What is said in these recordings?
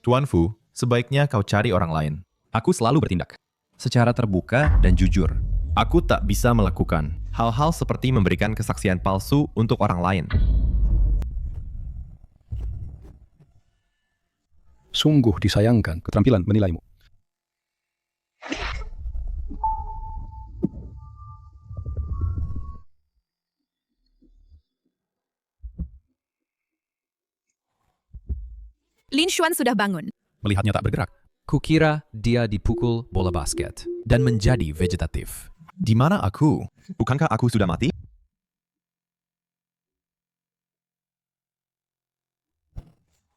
Tuan Fu, sebaiknya kau cari orang lain. Aku selalu bertindak secara terbuka dan jujur. Aku tak bisa melakukan hal-hal seperti memberikan kesaksian palsu untuk orang lain. Sungguh disayangkan keterampilan menilaimu. Lin Xuan sudah bangun. Melihatnya tak bergerak. Kukira dia dipukul bola basket dan menjadi vegetatif. Di mana aku? Bukankah aku sudah mati?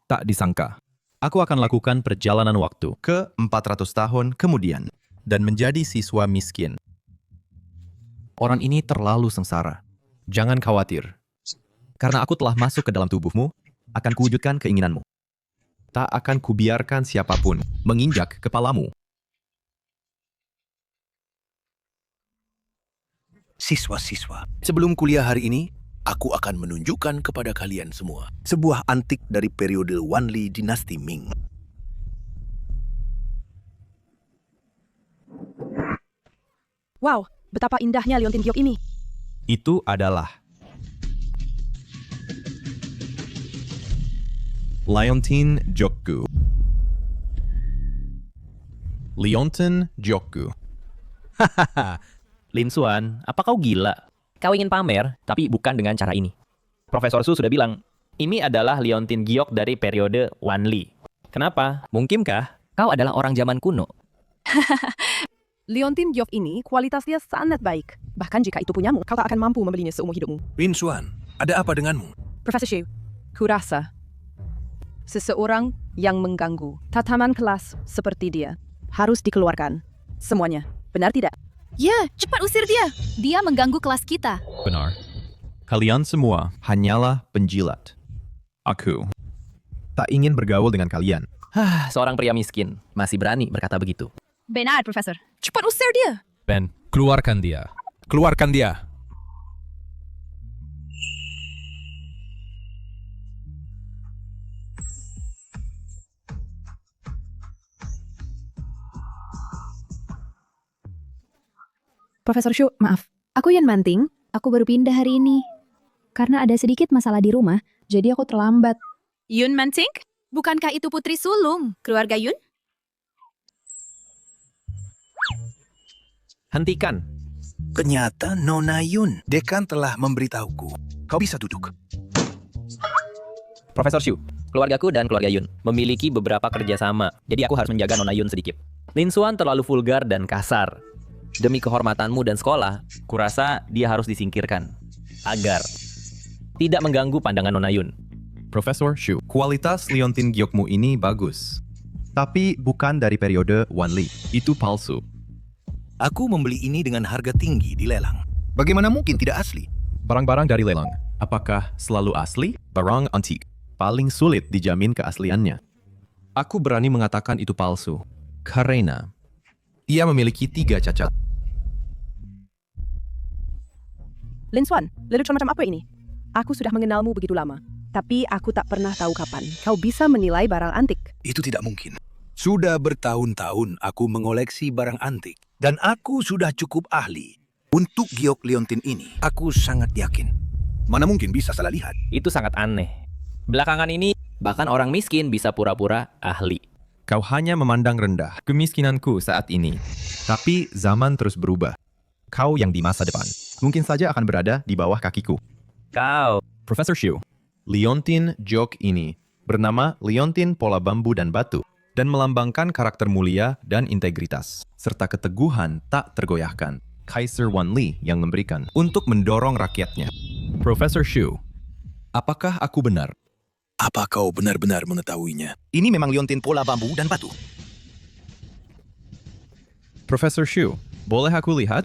Tak disangka, aku akan lakukan perjalanan waktu Ke 400 tahun kemudian dan menjadi siswa miskin. Orang ini terlalu sengsara. Jangan khawatir. Karena aku telah masuk ke dalam tubuhmu, akan kuwujudkan keinginanmu. Tak akan kubiarkan siapapun menginjak kepalamu. Siswa-siswa, sebelum kuliah hari ini, aku akan menunjukkan kepada kalian semua sebuah antik dari periode Wanli dinasti Ming. Wow, betapa indahnya liontin giok ini. Itu adalah Liontin Jokgu. Liontin Jokgu. Lin Xuan, apa kau gila? Kau ingin pamer, tapi bukan dengan cara ini. Profesor Su sudah bilang, ini adalah liontin giok dari periode Wanli. Kenapa? Mungkinkah kau adalah orang zaman kuno? Liontin giok ini kualitasnya sangat baik. Bahkan jika itu punyamu, kau tak akan mampu membelinya seumur hidupmu. Lin Xuan, ada apa denganmu? Profesor Xu, kurasa seseorang yang mengganggu tatanan kelas seperti dia harus dikeluarkan. Semuanya, benar tidak? Ya, cepat usir dia. Dia mengganggu kelas kita. Benar. Kalian semua hanyalah penjilat. Aku tak ingin bergaul dengan kalian. Seorang pria miskin, masih berani berkata begitu. Benar, Profesor. Cepat usir dia. Ben, keluarkan dia. Keluarkan dia. Profesor Xu, maaf. Aku Yan Manting. Aku baru pindah hari ini. Karena ada sedikit masalah di rumah, jadi aku terlambat. Yun Manting? Bukankah itu Putri Sulung, keluarga Yun? Hentikan. Ternyata Nona Yun, dekan telah memberitahuku. Kau bisa duduk. Profesor Xu, keluargaku dan keluarga Yun memiliki beberapa kerjasama, jadi aku harus menjaga Nona Yun sedikit. Lin Xuan terlalu vulgar dan kasar. Demi kehormatanmu dan sekolah, kurasa dia harus disingkirkan. Agar tidak mengganggu pandangan Nona Yun. Profesor Xu, kualitas liontin giokmu ini bagus. Tapi bukan dari periode Wanli. Itu palsu. Aku membeli ini dengan harga tinggi di lelang. Bagaimana mungkin tidak asli? Barang-barang dari lelang, apakah selalu asli? Barang antik. Paling sulit dijamin keasliannya. Aku berani mengatakan itu palsu. Karena Ia memiliki 3 cacat. Lin Xuan, lelucon macam apa ini? Aku sudah mengenalmu begitu lama, tapi aku tak pernah tahu kapan kau bisa menilai barang antik. Itu tidak mungkin. Sudah bertahun-tahun aku mengoleksi barang antik, dan aku sudah cukup ahli. Untuk giok liontin ini, aku sangat yakin. Mana mungkin bisa salah lihat? Itu sangat aneh. Belakangan ini, bahkan orang miskin bisa pura-pura ahli. Kau hanya memandang rendah kemiskinanku saat ini. Tapi zaman terus berubah. Kau yang di masa depan mungkin saja akan berada di bawah kakiku. Kau. Profesor Xu, liontin jok ini bernama liontin pola bambu dan batu dan melambangkan karakter mulia dan integritas serta keteguhan tak tergoyahkan. Kaiser Wanli yang memberikan untuk mendorong rakyatnya. Profesor Xu, apakah aku benar? Apa kau benar-benar mengetahuinya? Ini memang liontin pola bambu dan batu. Profesor Xu, boleh aku lihat?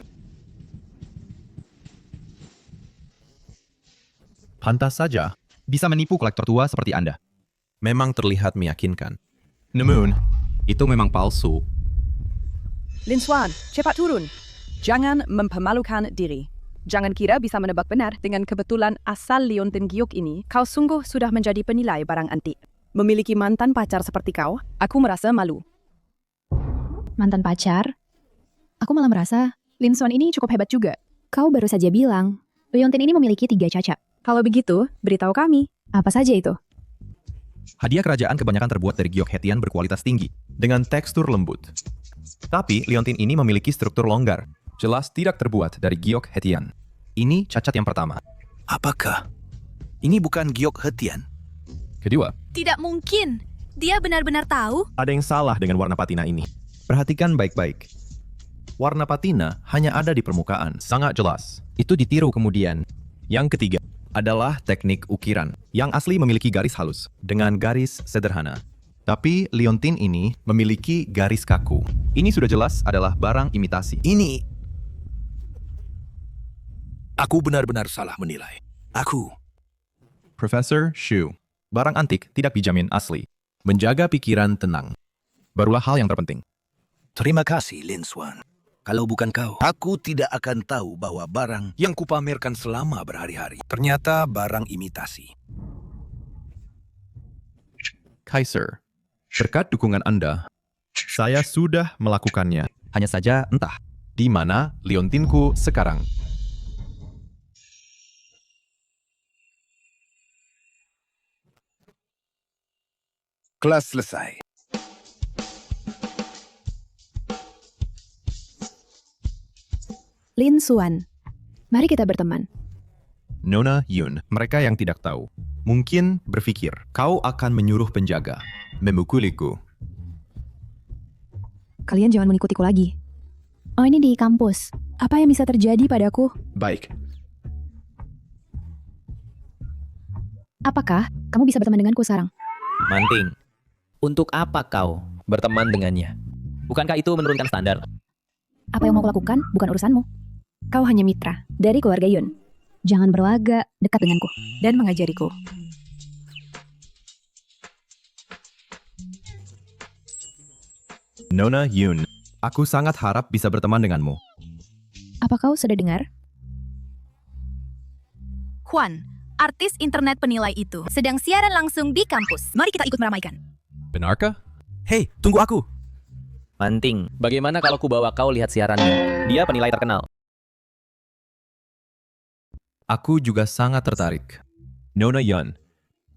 Pantas saja, bisa menipu kolektor tua seperti Anda. Memang terlihat meyakinkan. Namun, itu memang palsu. Lin Xuan, cepat turun. Jangan mempermalukan diri. Jangan kira bisa menebak benar dengan kebetulan asal liontin giok ini, kau sungguh sudah menjadi penilai barang antik. Memiliki mantan pacar seperti kau, aku merasa malu. Mantan pacar? Aku malah merasa Lin Xuan ini cukup hebat juga. Kau baru saja bilang, Leontin ini memiliki 3 cacat. Kalau begitu, beritahu kami. Apa saja itu? Hadiah kerajaan kebanyakan terbuat dari giok hetian berkualitas tinggi, dengan tekstur lembut. Tapi, liontin ini memiliki struktur longgar, jelas tidak terbuat dari giok hetian. Ini cacat yang pertama. Apakah ini bukan giok hetian? Kedua, Tidak mungkin. Dia benar-benar tahu. ada yang salah dengan warna patina ini. Perhatikan baik-baik. Warna patina hanya ada di permukaan, sangat jelas. Itu ditiru kemudian. Yang ketiga adalah teknik ukiran, yang asli memiliki garis halus, dengan garis sederhana. Tapi liontin ini memiliki garis kaku. Ini sudah jelas adalah barang imitasi. Aku benar-benar salah menilai. Profesor Shu, barang antik tidak dijamin asli. Menjaga pikiran tenang. Barulah hal yang terpenting. Terima kasih, Lin Xuan. Kalau bukan kau, aku tidak akan tahu bahwa barang yang kupamerkan selama berhari-hari ternyata barang imitasi. Kaiser, berkat dukungan Anda, saya sudah melakukannya. Hanya saja entah. Di mana liontinku sekarang? Kelas selesai. Lin Xuan. Mari kita berteman. Nona Yun, mereka yang tidak tahu, mungkin berpikir kau akan menyuruh penjaga memukuliku. Kalian jangan mengikutiku lagi. Oh, ini di kampus. Apa yang bisa terjadi padaku? Baik, Apakah kamu bisa berteman denganku sekarang? Manting, untuk apa kau berteman dengannya? Bukankah itu menurunkan standar? Apa yang mau kulakukan bukan urusanmu. Kau hanya mitra dari keluarga Yun. Jangan berlagak dekat denganku. Dan mengajariku. Nona Yun, aku sangat harap bisa berteman denganmu. Apa kau sudah dengar? Juan, artis internet penilai itu, sedang siaran langsung di kampus. Mari kita ikut meramaikan. Benarkah? Hei, tunggu aku. Manting, bagaimana kalau ku bawa kau lihat siarannya? Dia penilai terkenal. Aku juga sangat tertarik. Nona Yun,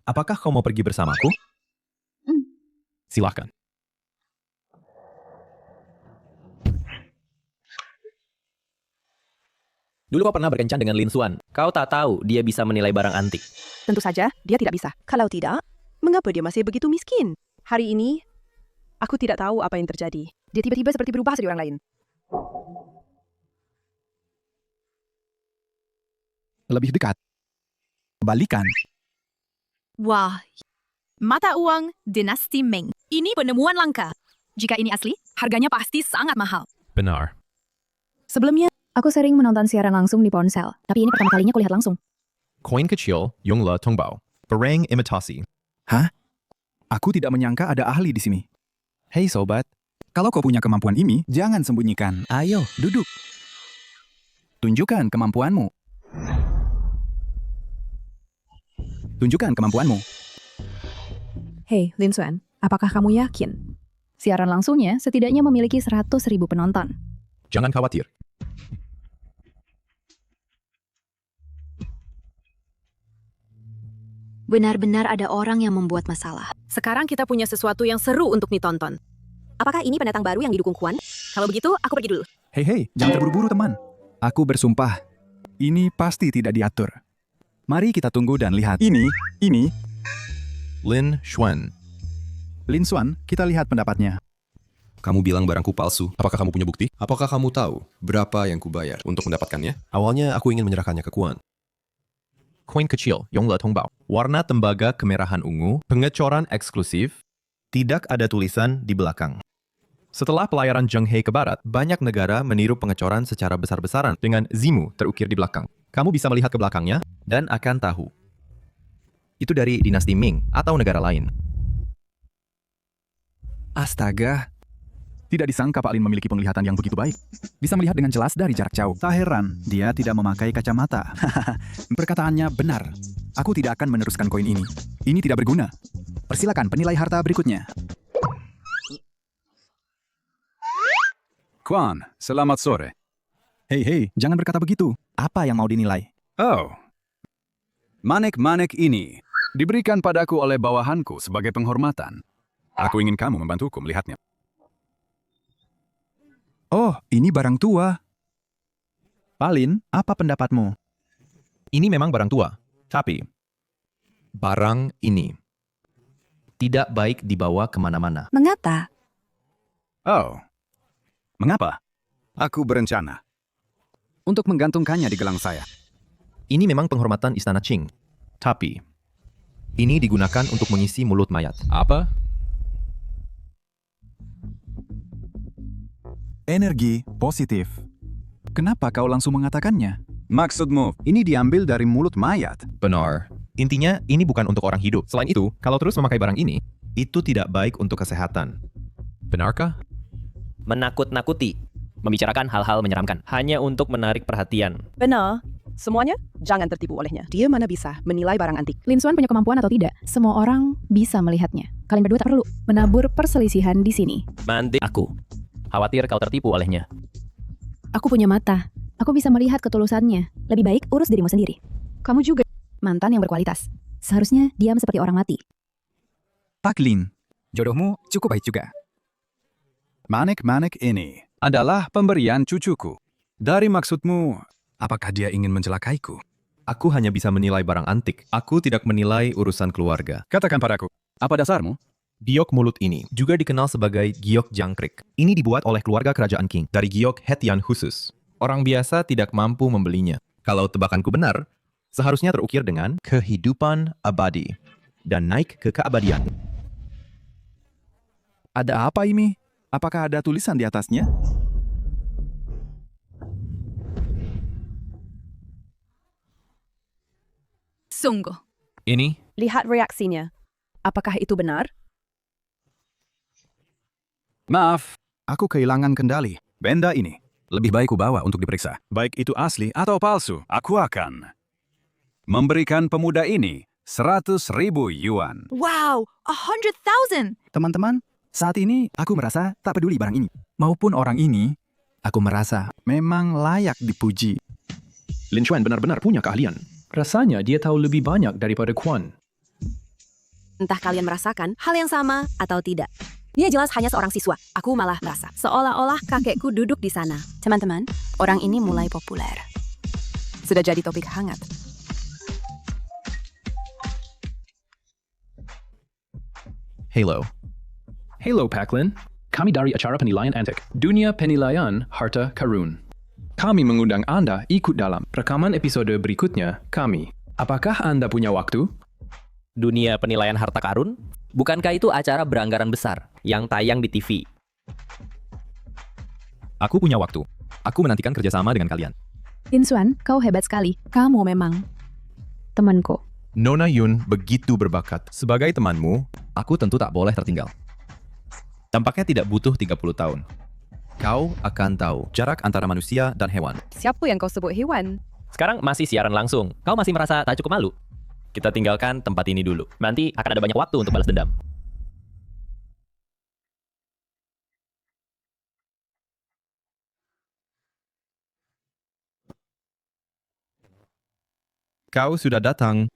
apakah kau mau pergi bersamaku? Silakan. Dulu kau pernah berkencan dengan Lin Xuan. Kau tak tahu dia bisa menilai barang antik. Tentu saja, dia tidak bisa. Kalau tidak, mengapa dia masih begitu miskin? Hari ini, aku tidak tahu apa yang terjadi. Dia tiba-tiba seperti berubah jadi orang lain. Lebih dekat. Balikan. Wah, mata uang dinasti Ming. Ini penemuan langka. Jika ini asli, harganya pasti sangat mahal. Benar. Sebelumnya, Aku sering menonton siaran langsung di ponsel, tapi ini pertama kalinya kulihat langsung. Koin kecil, Yongla Tongbao. Barang imitasi. Aku tidak menyangka ada ahli di sini. Hei sobat, kalau kau punya kemampuan ini, jangan sembunyikan. Ayo, duduk. Tunjukkan kemampuanmu. Tunjukkan kemampuanmu. Hei, Lin Xuan, apakah kamu yakin? Siaran langsungnya setidaknya memiliki 100.000 penonton. Jangan khawatir. Benar-benar ada orang yang membuat masalah. Sekarang kita punya sesuatu yang seru untuk ditonton. Apakah ini pendatang baru yang didukung Juan? Kalau begitu, aku pergi dulu. Hei, jangan terburu-buru teman. Aku bersumpah, ini pasti tidak diatur. Mari kita tunggu dan lihat. Ini. Lin Xuan. Lin Xuan, kita lihat pendapatnya. Kamu bilang barangku palsu. Apakah kamu punya bukti? Apakah kamu tahu berapa yang kubayar untuk mendapatkannya? Awalnya aku ingin menyerahkannya ke Kuan. Koin kecil, Yongla Tongbao. Warna tembaga kemerahan ungu, pengecoran eksklusif, tidak ada tulisan di belakang. Setelah pelayaran Zheng He ke barat, banyak negara meniru pengecoran secara besar-besaran dengan Zimu terukir di belakang. Kamu bisa melihat ke belakangnya dan akan tahu. Itu dari dinasti Ming atau negara lain. Astaga. Tidak disangka Pak Lin memiliki penglihatan yang begitu baik. Bisa melihat dengan jelas dari jarak jauh. Tak heran, dia tidak memakai kacamata. Perkataannya benar. Aku tidak akan meneruskan koin ini. Ini tidak berguna. Persilakan penilai harta berikutnya. Kwan, selamat sore. Hei, jangan berkata begitu. Apa yang mau dinilai? Oh, manek-manek ini diberikan padaku oleh bawahanku sebagai penghormatan. Aku ingin kamu membantuku melihatnya. Oh, ini barang tua. Palin, apa pendapatmu? Ini memang barang tua, tapi barang ini tidak baik dibawa kemana-mana. Mengapa? Oh, mengapa? Aku berencana untuk menggantungkannya di gelang saya. Ini memang penghormatan Istana Qing, tapi ini digunakan untuk mengisi mulut mayat. Apa? Energi positif. Kenapa kau langsung mengatakannya? Maksudmu, ini diambil dari mulut mayat? Benar. Intinya, ini bukan untuk orang hidup. Selain itu, kalau terus memakai barang ini, itu tidak baik untuk kesehatan. Benarkah? Menakut-nakuti, membicarakan hal-hal menyeramkan, hanya untuk menarik perhatian. Benar. Semuanya jangan tertipu olehnya. Dia mana bisa menilai barang antik. Lin Xuan punya kemampuan atau tidak, semua orang bisa melihatnya. Kalian berdua tak perlu menabur perselisihan di sini. Mantik aku. Khawatir kau tertipu olehnya. Aku punya mata. Aku bisa melihat ketulusannya. Lebih baik urus dirimu sendiri. Kamu juga mantan yang berkualitas. Seharusnya diam seperti orang mati. Pak Lin, jodohmu cukup baik juga. Manek-manek ini adalah pemberian cucuku. Dari maksudmu, apakah dia ingin mencelakaiku? Aku hanya bisa menilai barang antik. Aku tidak menilai urusan keluarga. Katakan padaku, apa dasarmu? Giok mulut ini juga dikenal sebagai giok jangkrik. Ini dibuat oleh keluarga kerajaan Qing dari giok Hetian khusus. Orang biasa tidak mampu membelinya. Kalau tebakanku benar, seharusnya terukir dengan kehidupan abadi dan naik ke keabadian. Ada apa ini? Apakah ada tulisan di atasnya? Sungguh. Ini? Lihat reaksinya. Apakah itu benar? Maaf, aku kehilangan kendali. Benda ini lebih baik kubawa untuk diperiksa. Baik itu asli atau palsu, aku akan memberikan pemuda ini 100.000 yuan. Wow, 100,000. Teman-teman, saat ini aku merasa tak peduli barang ini. Maupun orang ini, aku merasa memang layak dipuji. Lin Xuan benar-benar punya keahlian. Rasanya dia tahu lebih banyak daripada Quan. Entah kalian merasakan hal yang sama atau tidak. Dia jelas hanya seorang siswa. Aku malah merasa seolah-olah kakekku duduk di sana. Teman-teman, orang ini mulai populer. Sudah jadi topik hangat. Halo. Halo Paklin, kami dari acara penilaian antik, Dunia Penilaian Harta Karun. Kami mengundang Anda ikut dalam rekaman episode berikutnya kami. Apakah Anda punya waktu? Dunia Penilaian Harta Karun? Bukankah itu acara beranggaran besar yang tayang di TV? Aku punya waktu. Aku menantikan kerjasama dengan kalian. Lin Xuan, kau hebat sekali. Kamu memang temanku. Nona Yun begitu berbakat. Sebagai temanmu, Aku tentu tak boleh tertinggal. tampaknya tidak butuh 30 tahun. Kau akan tahu jarak antara manusia dan hewan. Siapa yang kau sebut hewan? Sekarang masih siaran langsung. Kau masih merasa tak cukup malu? Kita tinggalkan tempat ini dulu. Nanti akan ada banyak waktu untuk balas dendam. Kau sudah datang.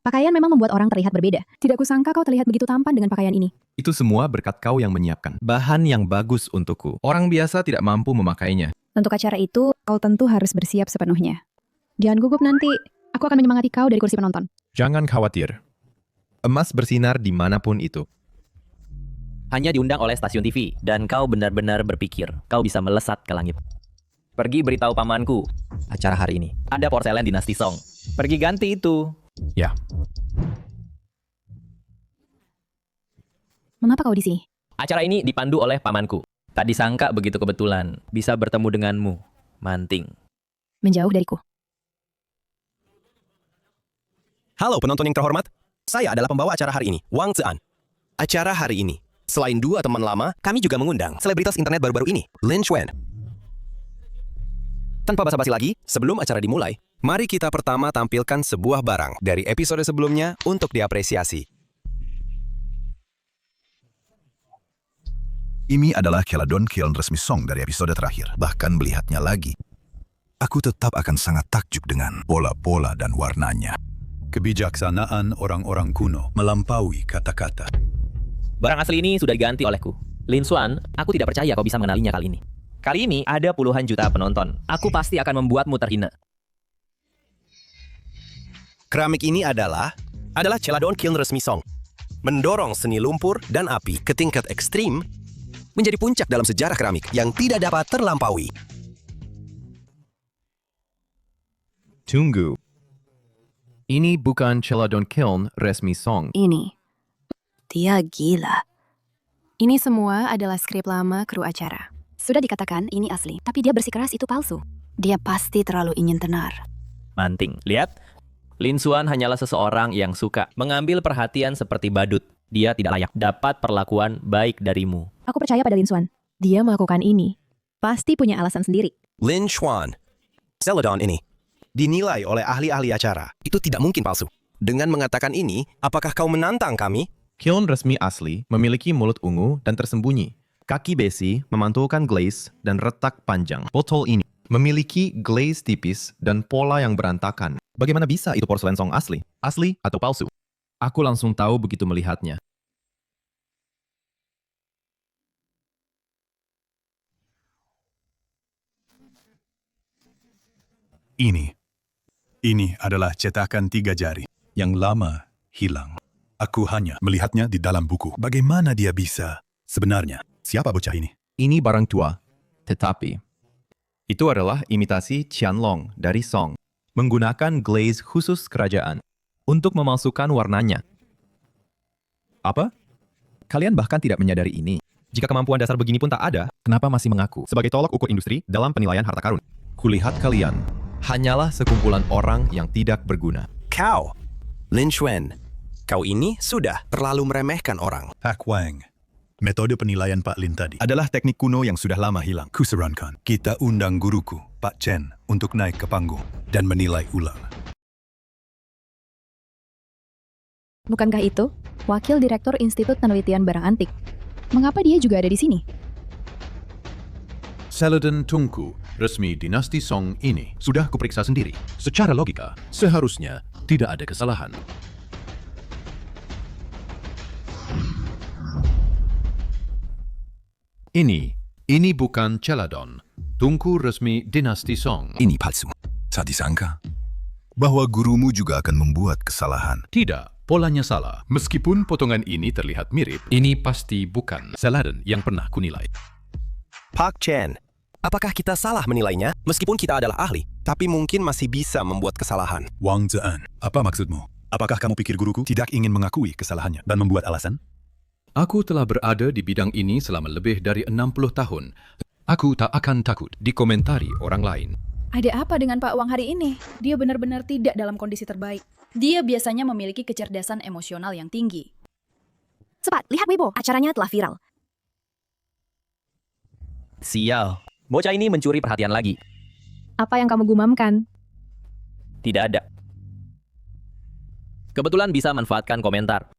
Pakaian memang membuat orang terlihat berbeda. Tidak kusangka kau terlihat begitu tampan dengan pakaian ini. Itu semua berkat kau yang menyiapkan. Bahan yang bagus untukku. Orang biasa tidak mampu memakainya. Untuk acara itu, kau tentu harus bersiap sepenuhnya. Jangan gugup nanti. Aku akan menyemangati kau dari kursi penonton. Jangan khawatir. Emas bersinar dimanapun itu. Hanya diundang oleh stasiun TV, dan kau benar-benar berpikir kau bisa melesat ke langit. Pergi beritahu pamanku, acara hari ini ada porselen dinasti Song. Pergi ganti itu. Ya. Mengapa kau di sini? Acara ini dipandu oleh pamanku. Tak disangka begitu kebetulan bisa bertemu denganmu, Manting. Menjauh dariku. Halo penonton yang terhormat, saya adalah pembawa acara hari ini, Wang Zian. Acara hari ini, selain dua teman lama, kami juga mengundang selebritas internet baru-baru ini, Lin Xuan. Tanpa basa-basi lagi, sebelum acara dimulai, mari kita pertama tampilkan sebuah barang dari episode sebelumnya untuk diapresiasi. Ini adalah Celadon Kiln resmi Song dari episode terakhir. Bahkan melihatnya lagi, aku tetap akan sangat takjub dengan pola-pola dan warnanya. Kebijaksanaan orang-orang kuno melampaui kata-kata. Barang asli ini sudah diganti olehku. Lin Xuan, aku tidak percaya kau bisa mengenalinya kali ini. Kali ini ada puluhan juta penonton. Aku pasti akan membuatmu terhina. Keramik ini adalah Celadon Kiln resmi Song. Mendorong seni lumpur dan api ke tingkat ekstrim, menjadi puncak dalam sejarah keramik yang tidak dapat terlampaui. Tunggu. Ini bukan Celadon Kiln resmi Song. Ini. Dia gila. Ini semua adalah skrip lama kru acara. Sudah dikatakan ini asli, tapi dia bersikeras itu palsu. Dia pasti terlalu ingin tenar. Manting, lihat. Lin Xuan hanyalah seseorang yang suka mengambil perhatian seperti badut. Dia tidak layak dapat perlakuan baik darimu. Aku percaya pada Lin Xuan. Dia melakukan ini. Pasti punya alasan sendiri. Lin Xuan. Celadon ini dinilai oleh ahli-ahli acara. Itu tidak mungkin palsu. Dengan mengatakan ini, apakah kau menantang kami? Kiln resmi asli memiliki mulut ungu dan tersembunyi. Kaki besi memantulkan glaze dan retak panjang. Botol ini memiliki glaze tipis dan pola yang berantakan. Bagaimana bisa itu porselen Song asli? Asli atau palsu? Aku langsung tahu begitu melihatnya. Ini adalah cetakan 3 jari yang lama hilang. Aku hanya melihatnya di dalam buku. Bagaimana dia bisa? Sebenarnya, siapa bocah ini? Ini barang tua, tetapi itu adalah imitasi Qianlong dari Song, menggunakan glaze khusus kerajaan untuk memalsukan warnanya. Apa? Kalian bahkan tidak menyadari ini. Jika kemampuan dasar begini pun tak ada, kenapa masih mengaku sebagai tolok ukur industri dalam penilaian harta karun? Kulihat kalian hanyalah sekumpulan orang yang tidak berguna. Kau, Lin Xuan. Kau ini sudah terlalu meremehkan orang. Pak Wang. Metode penilaian Pak Lin tadi adalah teknik kuno yang sudah lama hilang. Kusarankan, kita undang guruku, Pak Chen, untuk naik ke panggung dan menilai ulang. Bukankah itu Wakil Direktur Institut Penelitian Barang Antik? Mengapa dia juga ada di sini? Celadon Tungku, resmi dinasti Song ini, sudah kuperiksa sendiri. Secara logika, seharusnya tidak ada kesalahan. Ini bukan Celadon, Tungku resmi dinasti Song. Ini palsu. Saat disangka bahwa gurumu juga akan membuat kesalahan. Tidak, polanya salah. Meskipun potongan ini terlihat mirip, ini pasti bukan Celadon yang pernah kunilai. Pak Chen, apakah kita salah menilainya? Meskipun kita adalah ahli, tapi mungkin masih bisa membuat kesalahan. Wang Zian, apa maksudmu? Apakah kamu pikir guruku tidak ingin mengakui kesalahannya dan membuat alasan? Aku telah berada di bidang ini selama lebih dari 60 tahun. Aku tak akan takut dikomentari orang lain. Ada apa dengan Pak Wang hari ini? Dia benar-benar tidak dalam kondisi terbaik. Dia biasanya memiliki kecerdasan emosional yang tinggi. Cepat, lihat Weibo. Acaranya telah viral. Sial. Bocah ini mencuri perhatian lagi. Apa yang kamu gumamkan? Tidak ada. Kebetulan bisa manfaatkan komentar.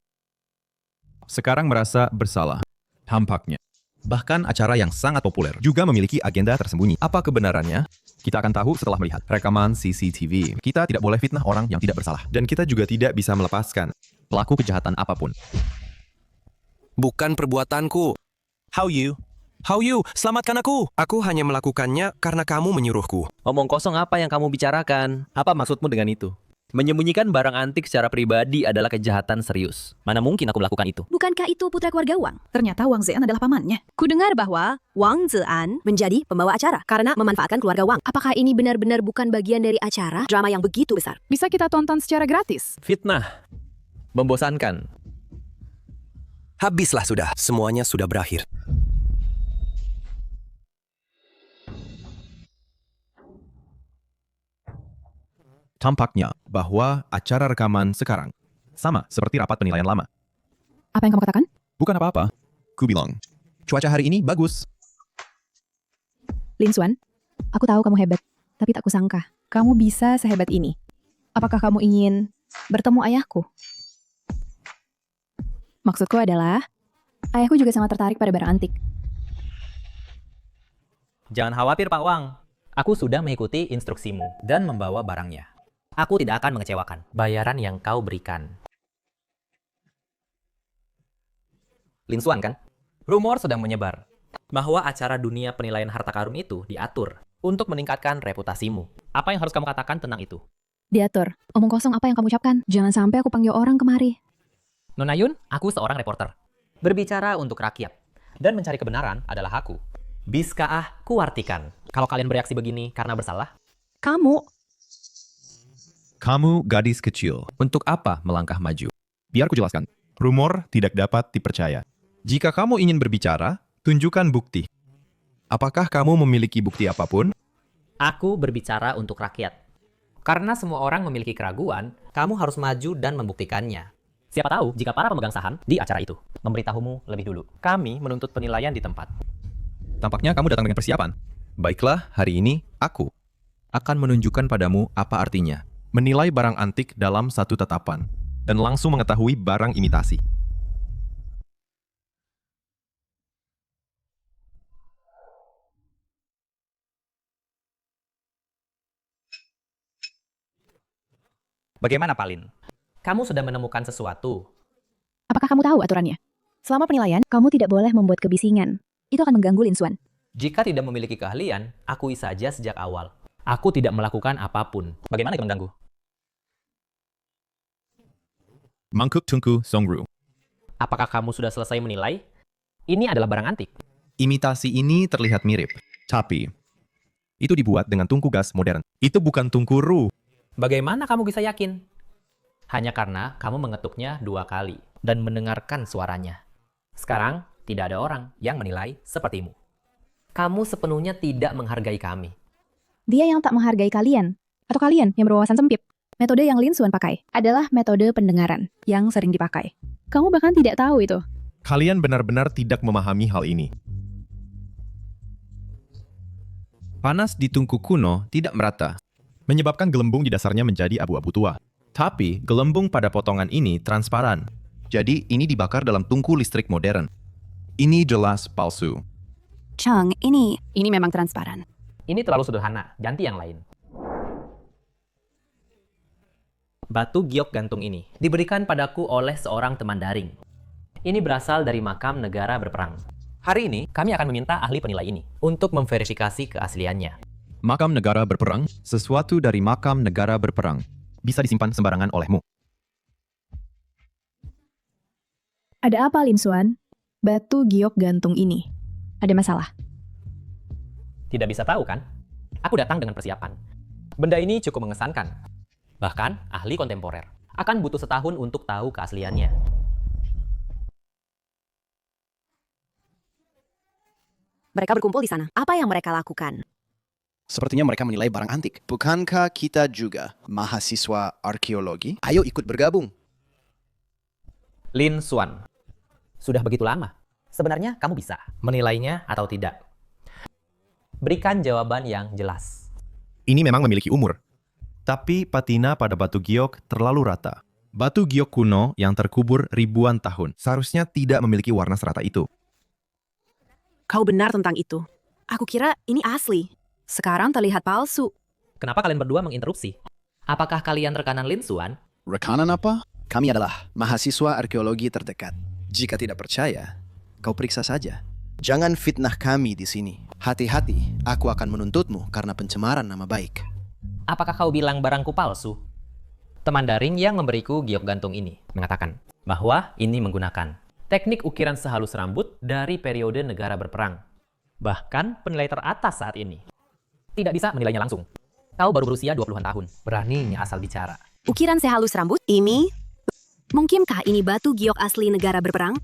Sekarang merasa bersalah. Tampaknya. Bahkan acara yang sangat populer juga memiliki agenda tersembunyi. Apa kebenarannya? Kita akan tahu setelah melihat rekaman CCTV. Kita tidak boleh fitnah orang yang tidak bersalah. Dan kita juga tidak bisa melepaskan pelaku kejahatan apapun. Bukan perbuatanku. How you, selamatkan aku. Aku hanya melakukannya karena kamu menyuruhku. Omong kosong apa yang kamu bicarakan? Apa maksudmu dengan itu? Menyembunyikan barang antik secara pribadi adalah kejahatan serius. Mana mungkin aku melakukan itu? Bukankah itu putra keluarga Wang? Ternyata Wang Zian adalah pamannya. Kudengar bahwa Wang Zian menjadi pembawa acara karena memanfaatkan keluarga Wang. Apakah ini benar-benar bukan bagian dari acara drama yang begitu besar? Bisa kita tonton secara gratis? Fitnah. Membosankan. Habislah sudah, semuanya sudah berakhir. Tampaknya bahwa acara rekaman sekarang sama seperti rapat penilaian lama. Apa yang kamu katakan? Bukan apa-apa. Ku bilang, cuaca hari ini bagus. Lin Xuan, aku tahu kamu hebat, tapi tak kusangka kamu bisa sehebat ini. Apakah kamu ingin bertemu ayahku? Maksudku adalah, ayahku juga sangat tertarik pada barang antik. Jangan khawatir Pak Wang. Aku sudah mengikuti instruksimu dan membawa barangnya. Aku tidak akan mengecewakan bayaran yang kau berikan. Lin Xuan kan? Rumor sedang menyebar bahwa acara dunia penilaian harta karun itu diatur untuk meningkatkan reputasimu. Apa yang harus kamu katakan tentang itu? Diatur. Omong kosong apa yang kamu ucapkan? Jangan sampai aku panggil orang kemari. Nona Yun, aku seorang reporter. Berbicara untuk rakyat dan mencari kebenaran adalah aku. Biskah kuartikan kalau kalian bereaksi begini karena bersalah? Kamu gadis kecil. Untuk apa melangkah maju? Biar ku jelaskan. Rumor tidak dapat dipercaya. Jika kamu ingin berbicara, tunjukkan bukti. Apakah kamu memiliki bukti apapun? Aku berbicara untuk rakyat. Karena semua orang memiliki keraguan, kamu harus maju dan membuktikannya. Siapa tahu jika para pemegang saham di acara itu memberitahumu lebih dulu. Kami menuntut penilaian di tempat. Tampaknya kamu datang dengan persiapan. Baiklah, hari ini aku Akan menunjukkan padamu apa artinya. menilai barang antik dalam satu tatapan dan langsung mengetahui barang imitasi. Bagaimana Palin? Kamu sudah menemukan sesuatu. Apakah kamu tahu aturannya? Selama penilaian, kamu tidak boleh membuat kebisingan. Itu akan mengganggu Lin Xuan. Jika tidak memiliki keahlian, akui saja sejak awal. Aku tidak melakukan apapun. Bagaimana itu mengganggu? Mangkuk Tungku Songru. Apakah kamu sudah selesai menilai? Ini adalah barang antik. Imitasi ini terlihat mirip, tapi itu dibuat dengan tungku gas modern. Itu bukan tungku ru. Bagaimana kamu bisa yakin? Hanya karena kamu mengetuknya 2 kali dan mendengarkan suaranya. Sekarang, tidak ada orang yang menilai sepertimu. Kamu sepenuhnya tidak menghargai kami. Dia yang tak menghargai kalian. Atau kalian yang berwawasan sempit. Metode yang Lin Xuan pakai adalah metode pendengaran yang sering dipakai. Kamu bahkan tidak tahu itu. Kalian benar-benar tidak memahami hal ini. Panas di tungku kuno tidak merata. Menyebabkan gelembung di dasarnya menjadi abu-abu tua. Tapi gelembung pada potongan ini transparan. Jadi ini dibakar dalam tungku listrik modern. Ini jelas palsu. Chang, ini memang transparan. Ini terlalu sederhana, ganti yang lain. Batu giok gantung ini diberikan padaku oleh seorang teman daring. Ini berasal dari makam negara berperang. Hari ini, kami akan meminta ahli penilai ini untuk memverifikasi keasliannya. Makam negara berperang, sesuatu dari makam negara berperang. Bisa disimpan sembarangan olehmu. Ada apa Lin Xuan? Batu giok gantung ini. Ada masalah? Tidak bisa tahu kan? Aku datang dengan persiapan. Benda ini cukup mengesankan. Bahkan, ahli kontemporer akan butuh setahun untuk tahu keasliannya. Mereka berkumpul di sana. Apa yang mereka lakukan? Sepertinya mereka menilai barang antik. Bukankah kita juga mahasiswa arkeologi? Ayo ikut bergabung. Lin Xuan, sudah begitu lama. Sebenarnya kamu bisa menilainya atau tidak. Berikan jawaban yang jelas. Ini memang memiliki umur. Tapi patina pada batu giok terlalu rata. Batu giok kuno yang terkubur ribuan tahun seharusnya tidak memiliki warna serata itu. Kau benar tentang itu. Aku kira ini asli. Sekarang terlihat palsu. Kenapa kalian berdua menginterupsi? Apakah kalian rekanan Lin Xuan? Rekanan apa? Kami adalah mahasiswa arkeologi terdekat. Jika tidak percaya, kau periksa saja. Jangan fitnah kami di sini. Hati-hati, aku akan menuntutmu karena pencemaran nama baik. Apakah kau bilang barangku palsu? Teman daring yang memberiku giok gantung ini mengatakan bahwa ini menggunakan teknik ukiran sehalus rambut dari periode negara berperang. Bahkan penilai teratas saat ini tidak bisa menilainya langsung. Kau baru berusia 20-an tahun. Beraninya asal bicara. Ukiran sehalus rambut ini? Mungkinkah ini batu giok asli negara berperang?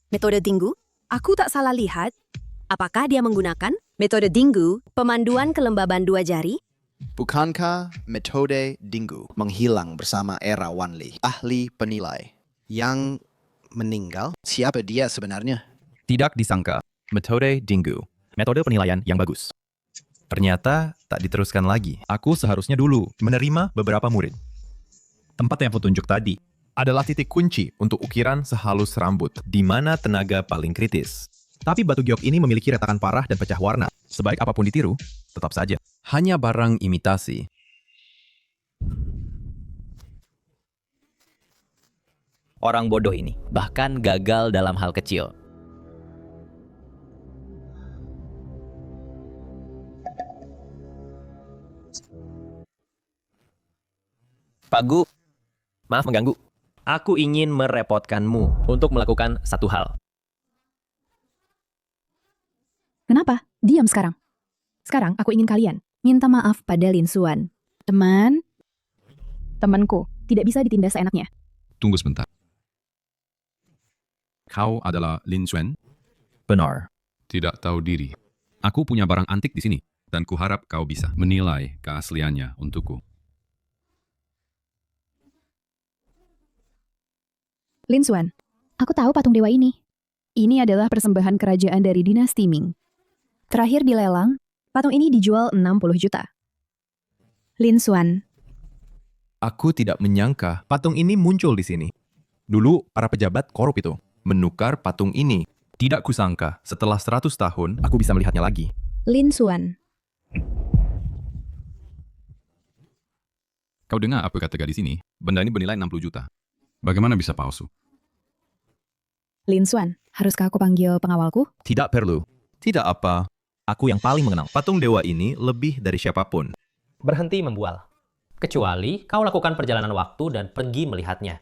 Metode Dinggu? Aku tak salah lihat. Apakah dia menggunakan metode Dinggu, pemanduan kelembaban 2 jari? Bukankah metode Dinggu menghilang bersama era Wanli, ahli penilai yang meninggal? Siapa dia sebenarnya? Tidak disangka. Metode Dinggu. Metode penilaian yang bagus. Ternyata tak diteruskan lagi. Aku seharusnya dulu menerima beberapa murid. Tempat yang kutunjuk tadi. adalah titik kunci untuk ukiran sehalus rambut, di mana tenaga paling kritis. Tapi batu giok ini memiliki retakan parah dan pecah warna. Sebaik apapun ditiru, tetap saja hanya barang imitasi. Orang bodoh ini bahkan gagal dalam hal kecil. Pak Gu, maaf mengganggu. Aku ingin merepotkanmu untuk melakukan satu hal. Kenapa? Diam sekarang. Sekarang aku ingin kalian minta maaf pada Lin Xuan. Temanku, tidak bisa ditindas seenaknya. Tunggu sebentar. Kau adalah Lin Xuan? Benar. Tidak tahu diri. Aku punya barang antik di sini, dan kuharap kau bisa menilai keasliannya untukku. Lin Xuan, aku tahu patung dewa ini. Ini adalah persembahan kerajaan dari dinasti Ming. Terakhir dilelang, patung ini dijual 60 juta. Lin Xuan. Aku tidak menyangka patung ini muncul di sini. Dulu, para pejabat korup itu menukar patung ini. Tidak kusangka, setelah 100 tahun, aku bisa melihatnya lagi. Lin Xuan. Kau dengar apa kata gadis ini? Benda ini bernilai 60 juta. Bagaimana bisa palsu? Lin Xuan, haruskah aku panggil pengawalku? Tidak perlu. Tidak apa. Aku yang paling mengenal. Patung dewa ini lebih dari siapapun. Berhenti membual. Kecuali kau lakukan perjalanan waktu dan pergi melihatnya.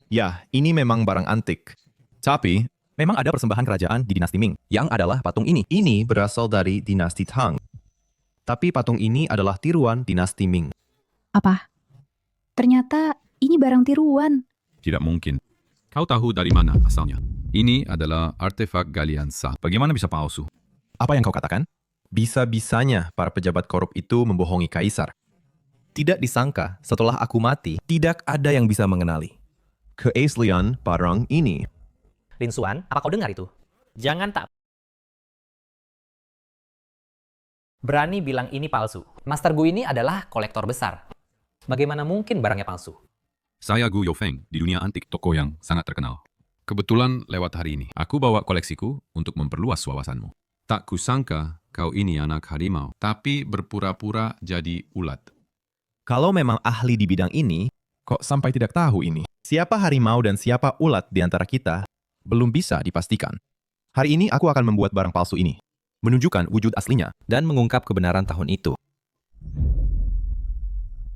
Ya, ini memang barang antik. Tapi, memang ada persembahan kerajaan di dinasti Ming, yang adalah patung ini. Ini berasal dari dinasti Tang. Tapi patung ini adalah tiruan dinasti Ming. Apa? Ternyata ini barang tiruan. Tidak mungkin. Kau tahu dari mana asalnya? Ini adalah artefak galian sah. Bagaimana bisa palsu? Apa yang kau katakan? Bisa-bisanya para pejabat korup itu membohongi kaisar. Tidak disangka, setelah aku mati, tidak ada yang bisa mengenali keaslian barang ini. Lin Xuan, apa kau dengar itu? Jangan tak berani bilang ini palsu. Master Gu ini adalah kolektor besar. Bagaimana mungkin barangnya palsu? Saya Gu Yofeng di dunia antik, toko yang sangat terkenal. Kebetulan lewat hari ini, aku bawa koleksiku untuk memperluas wawasanmu. Tak kusangka kau ini anak harimau, tapi berpura-pura jadi ulat. Kalau memang ahli di bidang ini, kok sampai tidak tahu ini? Siapa harimau dan siapa ulat di antara kita, belum bisa dipastikan. Hari ini aku akan membuat barang palsu ini, menunjukkan wujud aslinya, dan mengungkap kebenaran tahun itu.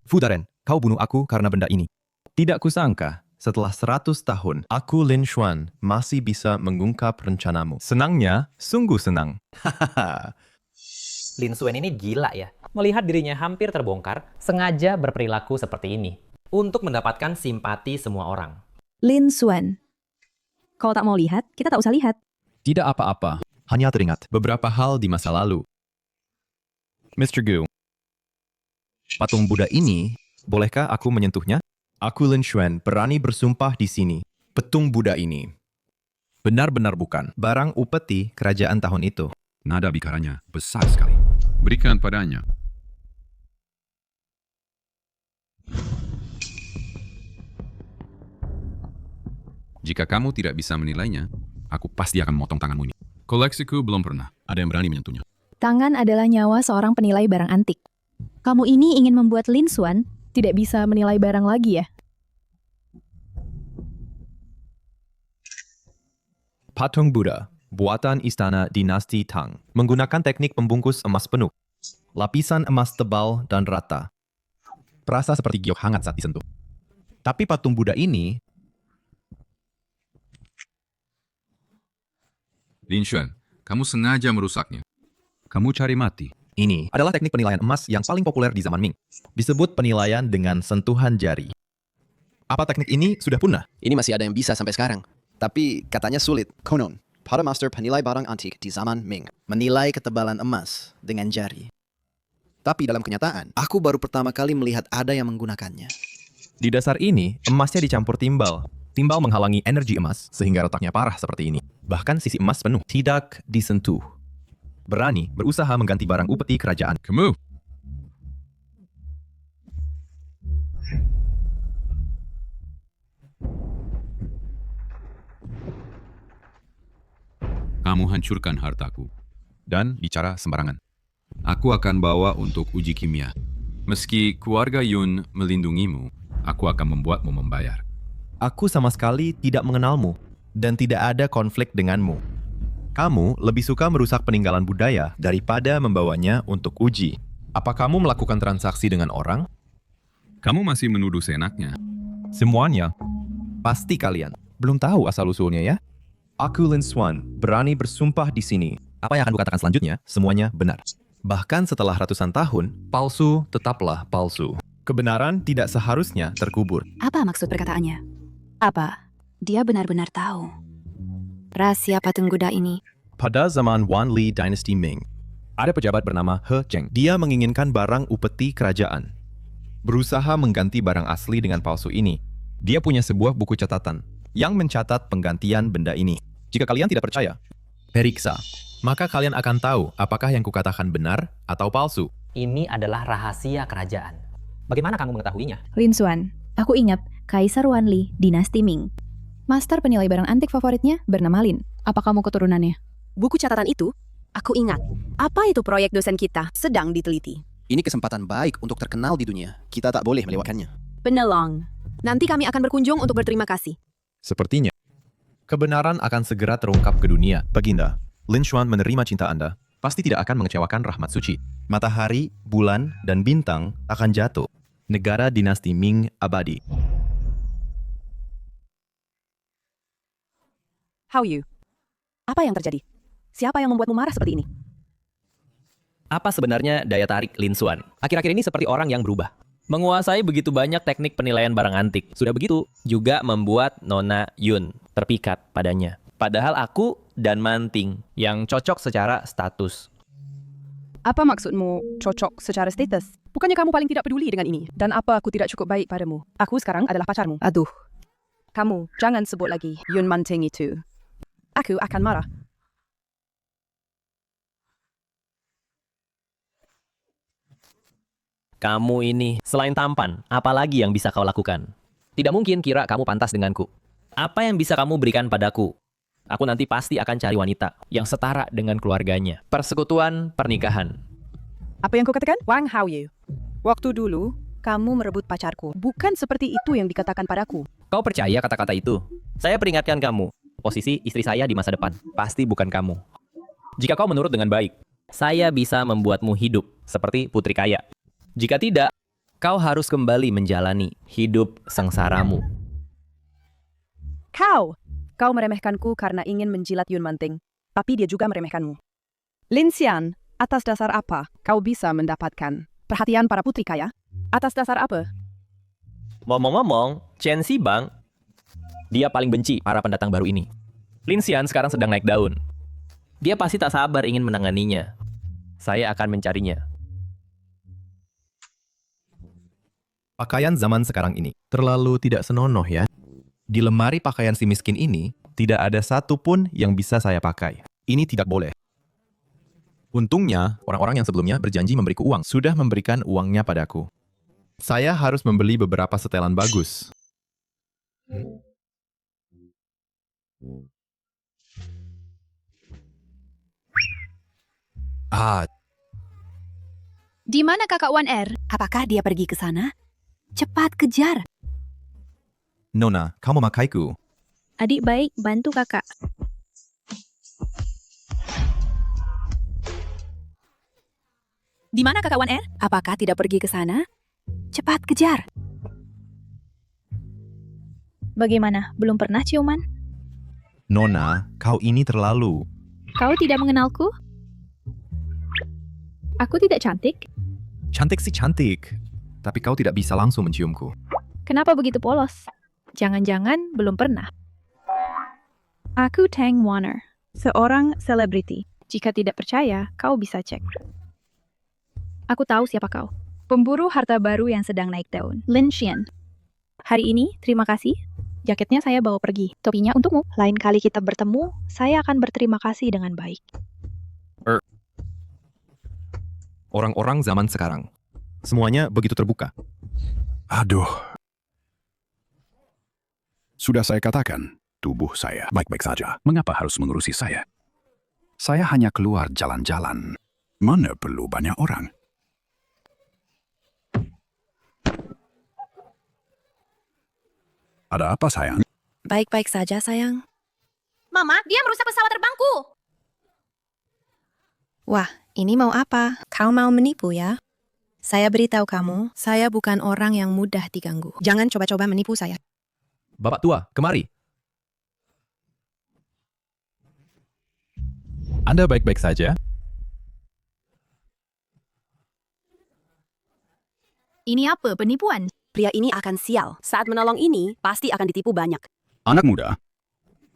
Fu Daren, kau bunuh aku karena benda ini. Tidak kusangka, setelah 100 tahun, aku Lin Xuan masih bisa mengungkap rencanamu. Senangnya, sungguh senang. Hahaha. Lin Xuan ini gila ya. Melihat dirinya hampir terbongkar, sengaja berperilaku seperti ini. Untuk mendapatkan simpati semua orang. Lin Xuan. Kalau tak mau lihat, kita tak usah lihat. Tidak apa-apa, hanya teringat beberapa hal di masa lalu. Mr. Gu, patung Buddha ini, bolehkah aku menyentuhnya? Aku Lin Xuan berani bersumpah di sini. Petung Buddha ini benar-benar bukan barang upeti kerajaan tahun itu. Nada bicaranya besar sekali. Berikan padanya. Jika kamu tidak bisa menilainya, aku pasti akan memotong tanganmu ini. Koleksiku belum pernah ada yang berani menyentuhnya. Tangan adalah nyawa seorang penilai barang antik. Kamu ini ingin membuat Lin Xuan tidak bisa menilai barang lagi ya? Patung Buddha, buatan istana dinasti Tang, menggunakan teknik pembungkus emas penuh. Lapisan emas tebal dan rata. Perasa seperti giok hangat saat disentuh. Tapi patung Buddha ini... Lin Xuan, kamu sengaja merusaknya. Kamu cari mati. Ini adalah teknik penilaian emas yang paling populer di zaman Ming. Disebut penilaian dengan sentuhan jari. Apa teknik ini sudah punah? Ini masih ada yang bisa sampai sekarang. Tapi katanya sulit. Konon, para master penilai barang antik di zaman Ming menilai ketebalan emas dengan jari. Tapi dalam kenyataan, aku baru pertama kali melihat ada yang menggunakannya. Di dasar ini, emasnya dicampur timbal. Timbal menghalangi energi emas sehingga retaknya parah seperti ini. Bahkan sisi emas penuh tidak disentuh. berani berusaha mengganti barang upeti kerajaan. Kamu. Kamu hancurkan hartaku. Dan bicara sembarangan. Aku akan bawa untuk uji kimia. Meski keluarga Yun melindungimu, aku akan membuatmu membayar. Aku sama sekali tidak mengenalmu dan tidak ada konflik denganmu. Kamu lebih suka merusak peninggalan budaya daripada membawanya untuk uji. Apa kamu melakukan transaksi dengan orang? Kamu masih menuduh seenaknya. Semuanya. Pasti kalian belum tahu asal-usulnya ya? Aku Lin Xuan, berani bersumpah di sini. Apa yang akan kukatakan selanjutnya, semuanya benar. Bahkan setelah ratusan tahun, palsu tetaplah palsu. Kebenaran tidak seharusnya terkubur. Apa maksud perkataannya? Apa? Dia benar-benar tahu. Rahasia patung Buddha ini. Pada zaman Wan Li Dynasty Ming, ada pejabat bernama He Cheng. Dia menginginkan barang upeti kerajaan. Berusaha mengganti barang asli dengan palsu ini. Dia punya sebuah buku catatan yang mencatat penggantian benda ini. Jika kalian tidak percaya, periksa. Maka kalian akan tahu apakah yang kukatakan benar atau palsu. Ini adalah rahasia kerajaan. Bagaimana kamu mengetahuinya? Lin Xuan, aku ingat Kaisar Wan Li, dinasti Ming. Master penilai barang antik favoritnya bernama Lin. Apa kamu keturunannya? Buku catatan itu, aku ingat. Apa itu proyek dosen kita sedang diteliti? Ini kesempatan baik untuk terkenal di dunia. Kita tak boleh melewatkannya. Penelong. Nanti kami akan berkunjung untuk berterima kasih. Sepertinya, kebenaran akan segera terungkap ke dunia. Baginda, Lin Xuan menerima cinta Anda. Pasti tidak akan mengecewakan rahmat suci. Matahari, bulan, dan bintang akan jatuh. Negara dinasti Ming abadi. How you? Apa yang terjadi? Siapa yang membuatmu marah seperti ini? Apa sebenarnya daya tarik Lin Xuan? Akhir-akhir ini seperti orang yang berubah. Menguasai begitu banyak teknik penilaian barang antik. Sudah begitu, juga membuat Nona Yun terpikat padanya. Padahal aku dan Manting yang cocok secara status. Apa maksudmu cocok secara status? Bukannya kamu paling tidak peduli dengan ini? Dan apa aku tidak cukup baik padamu? Aku sekarang adalah pacarmu. Aduh. Kamu jangan sebut lagi Yun Manting itu. Aku akan marah. Kamu ini, selain tampan, apa lagi yang bisa kau lakukan? Tidak mungkin kira kamu pantas denganku. Apa yang bisa kamu berikan padaku? Aku nanti pasti akan cari wanita yang setara dengan keluarganya. Persekutuan pernikahan. Apa yang kau katakan? Wang Hao Yu. Waktu dulu, kamu merebut pacarku. Bukan seperti itu yang dikatakan padaku. Kau percaya kata-kata itu? Saya peringatkan kamu. Posisi istri saya di masa depan. Pasti bukan kamu. Jika kau menurut dengan baik, saya bisa membuatmu hidup seperti putri kaya. Jika tidak, kau harus kembali menjalani hidup sengsaramu. Kau meremehkanku karena ingin menjilat Yun Manting. Tapi dia juga meremehkanmu. Lin Xian, atas dasar apa kau bisa mendapatkan perhatian para putri kaya? Atas dasar apa? Ngomong-ngomong, Chen Xibang, dia paling benci para pendatang baru ini. Lin Xian sekarang sedang naik daun. Dia pasti tak sabar ingin menanganinya. Saya akan mencarinya. Pakaian zaman sekarang ini terlalu tidak senonoh ya. Di lemari pakaian si miskin ini, tidak ada satu pun yang bisa saya pakai. Ini tidak boleh. Untungnya, orang-orang yang sebelumnya berjanji memberiku uang, sudah memberikan uangnya padaku. Saya harus membeli beberapa setelan bagus. Di mana kakak Wan Er? Apakah dia pergi ke sana? Cepat kejar. Nona, kau memakaiku. Adik baik, bantu kakak. Di mana kakak Wan Er? Apakah tidak pergi ke sana? Cepat kejar. Bagaimana, belum pernah ciuman? Nona, kau ini terlalu. Kau tidak mengenalku? Aku tidak cantik? Cantik sih cantik. Tapi kau tidak bisa langsung menciumku. Kenapa begitu polos? Jangan-jangan belum pernah. Aku Tang Warner, seorang selebriti. Jika tidak percaya, kau bisa cek. Aku tahu siapa kau. Pemburu harta baru yang sedang naik daun. Lin Xian. Hari ini, terima kasih. Jaketnya saya bawa pergi. Topinya untukmu. Lain kali kita bertemu, saya akan berterima kasih dengan baik. Orang-orang zaman sekarang. Semuanya begitu terbuka. Aduh. Sudah saya katakan, tubuh saya baik-baik saja. Mengapa harus mengurusi saya? Saya hanya keluar jalan-jalan. Mana perlu banyak orang? Ada apa, sayang? Baik-baik saja, sayang. Mama, dia merusak pesawat terbangku. Wah, ini mau apa? Kau mau menipu ya? Saya beritahu kamu, saya bukan orang yang mudah diganggu. Jangan coba-coba menipu saya. Bapak tua, kemari. Anda baik-baik saja? Ini apa, penipuan? Pria ini akan sial. Saat menolong ini, pasti akan ditipu banyak. Anak muda,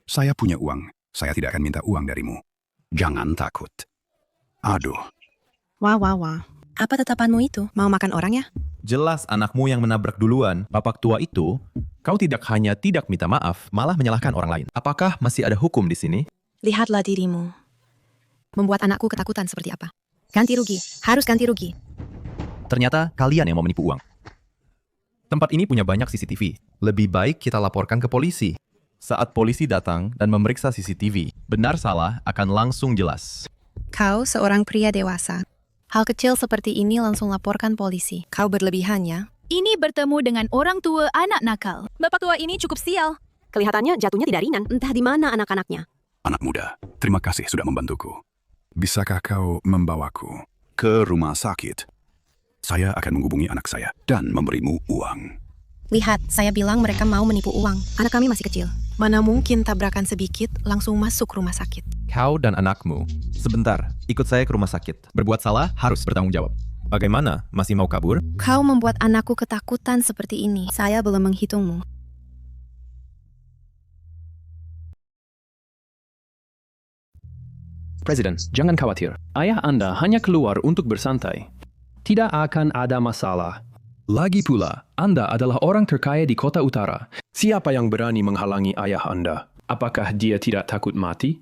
saya punya uang. Saya tidak akan minta uang darimu. Jangan takut. Aduh. Wah. Apa tetapanmu itu? Mau makan orang ya? Jelas anakmu yang menabrak duluan. Bapak tua itu, kau tidak hanya tidak minta maaf, malah menyalahkan orang lain. Apakah masih ada hukum di sini? Lihatlah dirimu. Membuat anakku ketakutan seperti apa. Ganti rugi. Harus ganti rugi. Ternyata kalian yang mau menipu uang. Tempat ini punya banyak CCTV. Lebih baik kita laporkan ke polisi. Saat polisi datang dan memeriksa CCTV, benar salah akan langsung jelas. Kau seorang pria dewasa. Hal kecil seperti ini langsung laporkan polisi. Kau berlebihan ya. Ini bertemu dengan orang tua anak nakal. Bapak tua ini cukup sial. Kelihatannya jatuhnya tidak ringan. Entah di mana anak-anaknya. Anak muda, terima kasih sudah membantuku. Bisakah kau membawaku ke rumah sakit? Saya akan menghubungi anak saya dan memberimu uang. Lihat, saya bilang mereka mau menipu uang. Anak kami masih kecil. Mana mungkin tabrakan sedikit langsung masuk rumah sakit. Kau dan anakmu, sebentar, ikut saya ke rumah sakit. Berbuat salah harus bertanggung jawab. Bagaimana? Masih mau kabur? Kau membuat anakku ketakutan seperti ini. Saya belum menghitungmu. Presiden, jangan khawatir. Ayah Anda hanya keluar untuk bersantai. Tidak akan ada masalah. Lagi pula, Anda adalah orang terkaya di kota utara. Siapa yang berani menghalangi ayah Anda? Apakah dia tidak takut mati?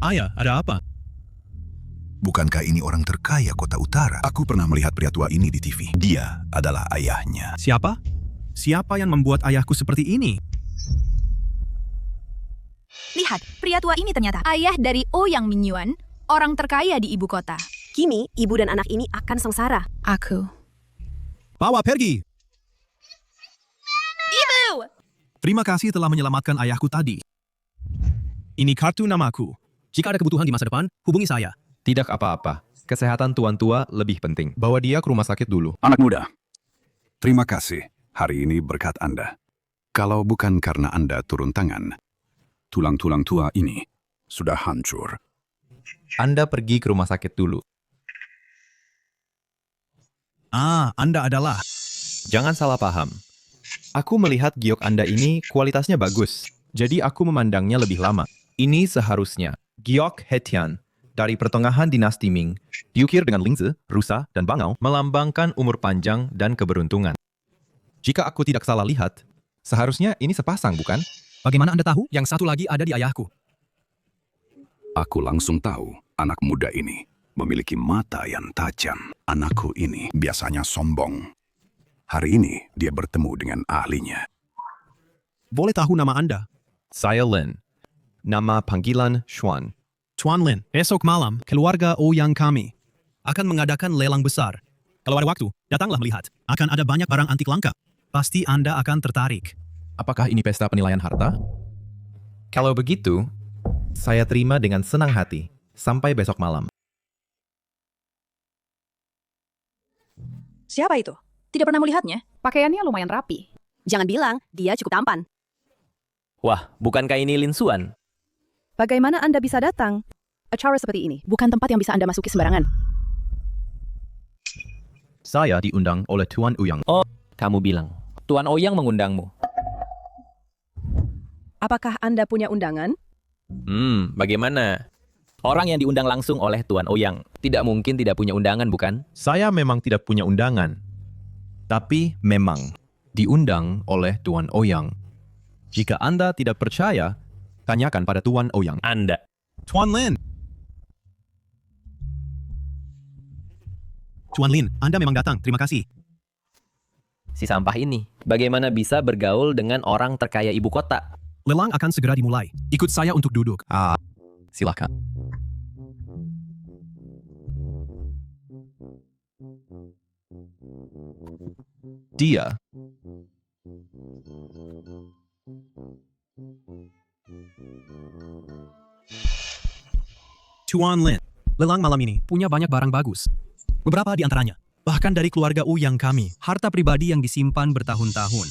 Ayah, ada apa? Bukankah ini orang terkaya kota utara? Aku pernah melihat pria tua ini di TV. Dia adalah ayahnya. Siapa? Siapa yang membuat ayahku seperti ini? Lihat, pria tua ini ternyata ayah dari Ouyang Mingyuan, orang terkaya di ibu kota. Kini, ibu dan anak ini akan sengsara. Aku. Bawa pergi! Ibu! Terima kasih telah menyelamatkan ayahku tadi. Ini kartu namaku. Jika ada kebutuhan di masa depan, hubungi saya. Tidak apa-apa. Kesehatan tuan tua lebih penting. Bawa dia ke rumah sakit dulu. Anak muda, terima kasih hari ini berkat Anda. Kalau bukan karena Anda turun tangan, tulang-tulang tua ini sudah hancur. Anda pergi ke rumah sakit dulu. Anda adalah... Jangan salah paham. Aku melihat giok Anda ini kualitasnya bagus. Jadi aku memandangnya lebih lama. Ini seharusnya giok Hetian dari pertengahan dinasti Ming, diukir dengan lingzi, rusa, dan bangau, melambangkan umur panjang dan keberuntungan. Jika aku tidak salah lihat, seharusnya ini sepasang, bukan? Bagaimana Anda tahu yang satu lagi ada di ayahku? Aku langsung tahu anak muda ini memiliki mata yang tajam. Anakku ini biasanya sombong. Hari ini dia bertemu dengan ahlinya. Boleh tahu nama Anda? Saya Lin. Nama panggilan Xuan. Tuan Lin, esok malam keluarga Ouyang kami akan mengadakan lelang besar. Kalau ada waktu, datanglah melihat. Akan ada banyak barang antik langka. Pasti Anda akan tertarik. Apakah ini pesta penilaian harta? Kalau begitu, saya terima dengan senang hati. Sampai besok malam. Siapa itu? Tidak pernah melihatnya. Pakaiannya lumayan rapi. Jangan bilang, dia cukup tampan. Wah, bukankah ini Lin Xuan? Bagaimana Anda bisa datang? Acara seperti ini bukan tempat yang bisa Anda masuki sembarangan. Saya diundang oleh Tuan Ouyang. Oh, kamu bilang. Tuan Ouyang mengundangmu. Apakah Anda punya undangan? Bagaimana? Orang yang diundang langsung oleh Tuan Ouyang. Tidak mungkin tidak punya undangan, bukan? Saya memang tidak punya undangan. Tapi memang diundang oleh Tuan Ouyang. Jika Anda tidak percaya, tanyakan pada Tuan Ouyang. Anda. Tuan Lin, Tuan Lin, Anda memang datang. Terima kasih. Si sampah ini, bagaimana bisa bergaul dengan orang terkaya ibu kota? Lelang akan segera dimulai. Ikut saya untuk duduk. Silakan. Dia Tuan Lin, lelang malam ini punya banyak barang bagus. Beberapa di antaranya, bahkan dari keluarga Uyang kami, harta pribadi yang disimpan bertahun-tahun.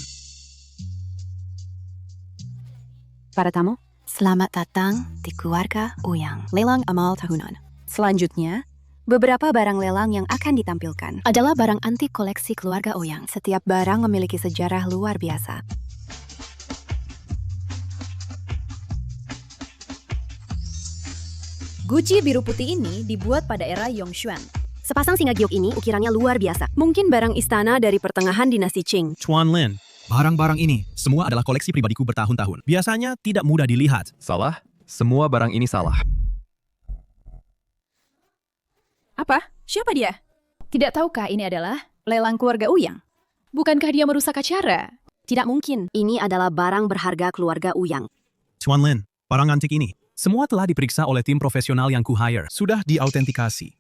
Para tamu, selamat datang di keluarga Uyang. Lelang amal tahunan. Selanjutnya, beberapa barang lelang yang akan ditampilkan adalah barang antik koleksi keluarga Uyang. Setiap barang memiliki sejarah luar biasa. Guci biru putih ini dibuat pada era Yongxuan. Sepasang singa giok ini ukirannya luar biasa. Mungkin barang istana dari pertengahan dinasti Qing. Tuan Lin, barang-barang ini semua adalah koleksi pribadiku bertahun-tahun. Biasanya tidak mudah dilihat. salah. Semua barang ini salah. Apa? Siapa dia? Tidak tahukah ini adalah lelang keluarga Uyang? Bukankah dia merusak acara? Tidak mungkin. Ini adalah barang berharga keluarga Uyang. Tuan Lin, barang antik ini semua telah diperiksa oleh tim profesional yang ku-hire. Sudah diautentikasi.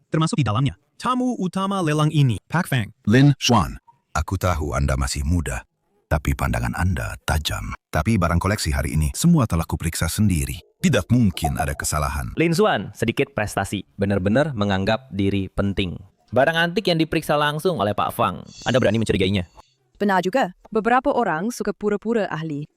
Termasuk di dalamnya tamu utama lelang ini, Pak Fang. Lin Xuan, aku tahu Anda masih muda, tapi pandangan Anda tajam. Tapi barang koleksi hari ini semua telah kuperiksa sendiri. Tidak mungkin ada kesalahan. Lin Xuan, sedikit prestasi. Benar-benar menganggap diri penting. Barang antik yang diperiksa langsung oleh Pak Fang. Anda berani mencurigainya? Benar juga, beberapa orang suka pura-pura ahli.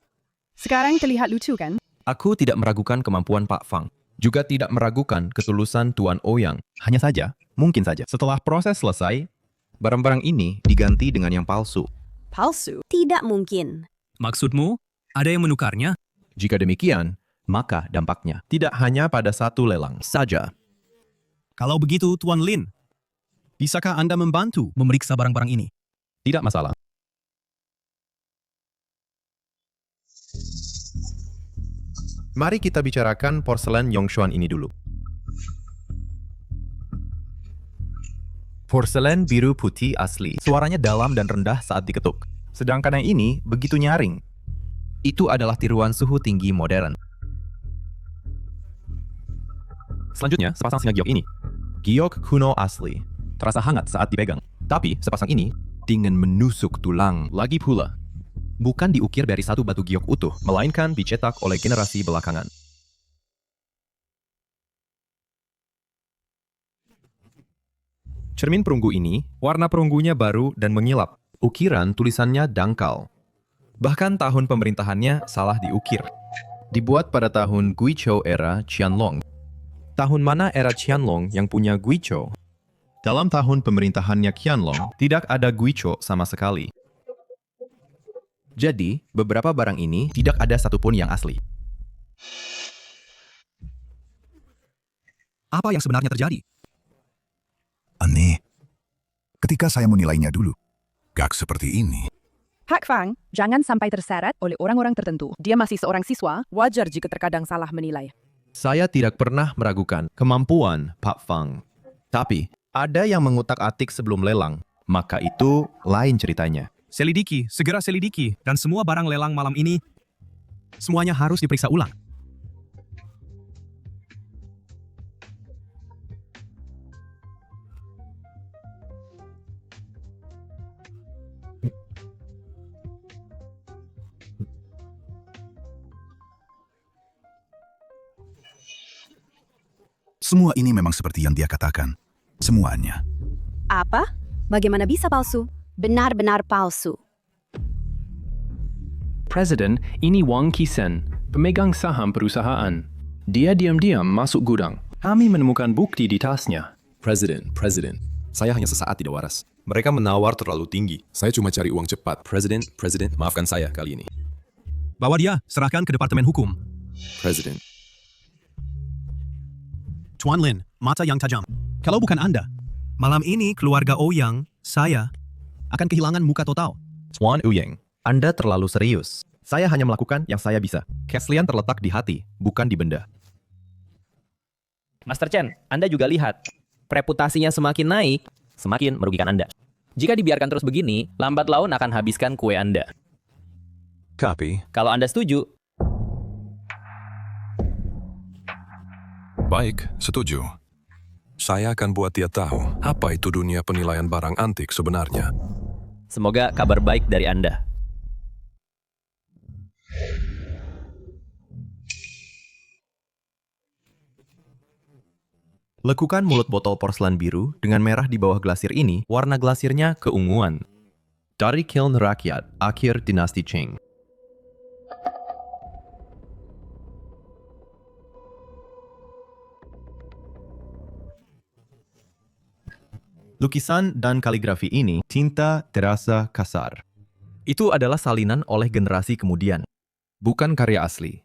Sekarang terlihat lucu kan? Aku tidak meragukan kemampuan Pak Fang. Juga tidak meragukan ketulusan Tuan Ouyang. Hanya saja, mungkin saja, setelah proses selesai, barang-barang ini diganti dengan yang palsu. Palsu? Tidak mungkin. Maksudmu, ada yang menukarnya? Jika demikian, maka dampaknya tidak hanya pada satu lelang saja. Kalau begitu, Tuan Lin, bisakah Anda membantu memeriksa barang-barang ini? Tidak masalah. Mari kita bicarakan porselen Yongxuan ini dulu. Porselen biru putih asli. Suaranya dalam dan rendah saat diketuk. Sedangkan yang ini begitu nyaring. Itu adalah tiruan suhu tinggi modern. Selanjutnya, sepasang singa giok ini. Giok kuno asli. Terasa hangat saat dipegang. Tapi, sepasang ini dingin menusuk tulang. Lagi pula, bukan diukir dari satu batu giok utuh, melainkan dicetak oleh generasi belakangan. Cermin perunggu ini, warna perunggunya baru dan mengilap. Ukiran tulisannya dangkal. Bahkan tahun pemerintahannya salah diukir. Dibuat pada tahun Guizhou era Qianlong. Tahun mana era Qianlong yang punya Guizhou? Dalam tahun pemerintahannya Qianlong, tidak ada Guizhou sama sekali. Jadi, beberapa barang ini tidak ada satupun yang asli. Apa yang sebenarnya terjadi? Aneh. Ketika saya menilainya dulu, gak seperti ini. Pak Fang, jangan sampai terseret oleh orang-orang tertentu. Dia masih seorang siswa, wajar jika terkadang salah menilai. Saya tidak pernah meragukan kemampuan Pak Fang. Tapi, ada yang mengutak-atik sebelum lelang, maka itu lain ceritanya. Selidiki, segera selidiki, dan semua barang lelang malam ini, semuanya harus diperiksa ulang. Semua ini memang seperti yang dia katakan. Semuanya. Apa? Bagaimana bisa palsu? Benar-benar palsu. Presiden, ini Wang Qisen, pemegang saham perusahaan. Dia diam-diam masuk gudang. Kami menemukan bukti di tasnya. Presiden, saya hanya sesaat tidak waras. Mereka menawar terlalu tinggi. Saya cuma cari uang cepat. Presiden, maafkan saya kali ini. Bawa dia, serahkan ke Departemen Hukum. Presiden. Tuan Lin, mata yang tajam. Kalau bukan Anda, malam ini keluarga Ouyang, saya, akan kehilangan muka total. Tuan Ouyang, Anda terlalu serius. Saya hanya melakukan yang saya bisa. Keaslian terletak di hati, bukan di benda. Master Chen, Anda juga lihat. Reputasinya semakin naik, semakin merugikan Anda. Jika dibiarkan terus begini, lambat laun akan habiskan kue Anda. Tapi, Kalau Anda setuju, baik, setuju. Saya akan buat dia tahu apa itu dunia penilaian barang antik sebenarnya. semoga kabar baik dari Anda. Lekukan mulut botol porselen biru dengan merah di bawah glasir ini, warna glasirnya keunguan. Dari kiln rakyat, akhir dinasti Qing. Lukisan dan kaligrafi ini tinta terasa kasar. Itu adalah salinan oleh generasi kemudian, bukan karya asli.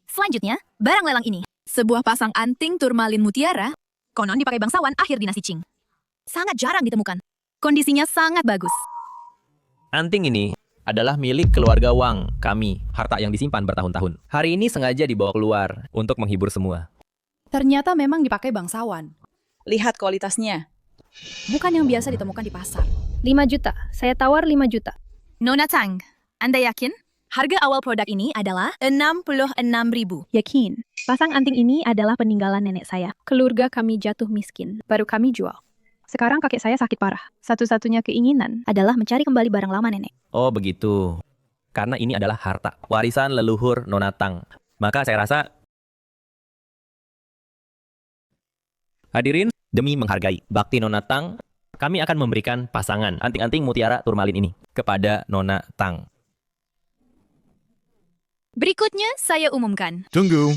Selanjutnya, barang lelang ini. Sebuah pasang anting turmalin mutiara, konon dipakai bangsawan akhir dinasti Qing. Sangat jarang ditemukan. Kondisinya sangat bagus. Anting ini adalah milik keluarga Wang, kami, harta yang disimpan bertahun-tahun. Hari ini sengaja dibawa keluar untuk menghibur semua. Ternyata memang dipakai bangsawan. Lihat kualitasnya. Bukan yang biasa ditemukan di pasar. 5 juta. Saya tawar 5 juta. Nona Tang, Anda yakin? Harga awal produk ini adalah 66.000. Yakin. Pasang anting ini adalah peninggalan nenek saya. Keluarga kami jatuh miskin. Baru kami jual. Sekarang kakek saya sakit parah. Satu-satunya keinginan adalah mencari kembali barang lama nenek. Oh begitu. Karena ini adalah harta, warisan leluhur Nona Tang. Maka saya rasa hadirin, demi menghargai bakti Nona Tang, kami akan memberikan pasangan anting-anting mutiara turmalin ini kepada Nona Tang. Berikutnya, saya umumkan. Tunggu.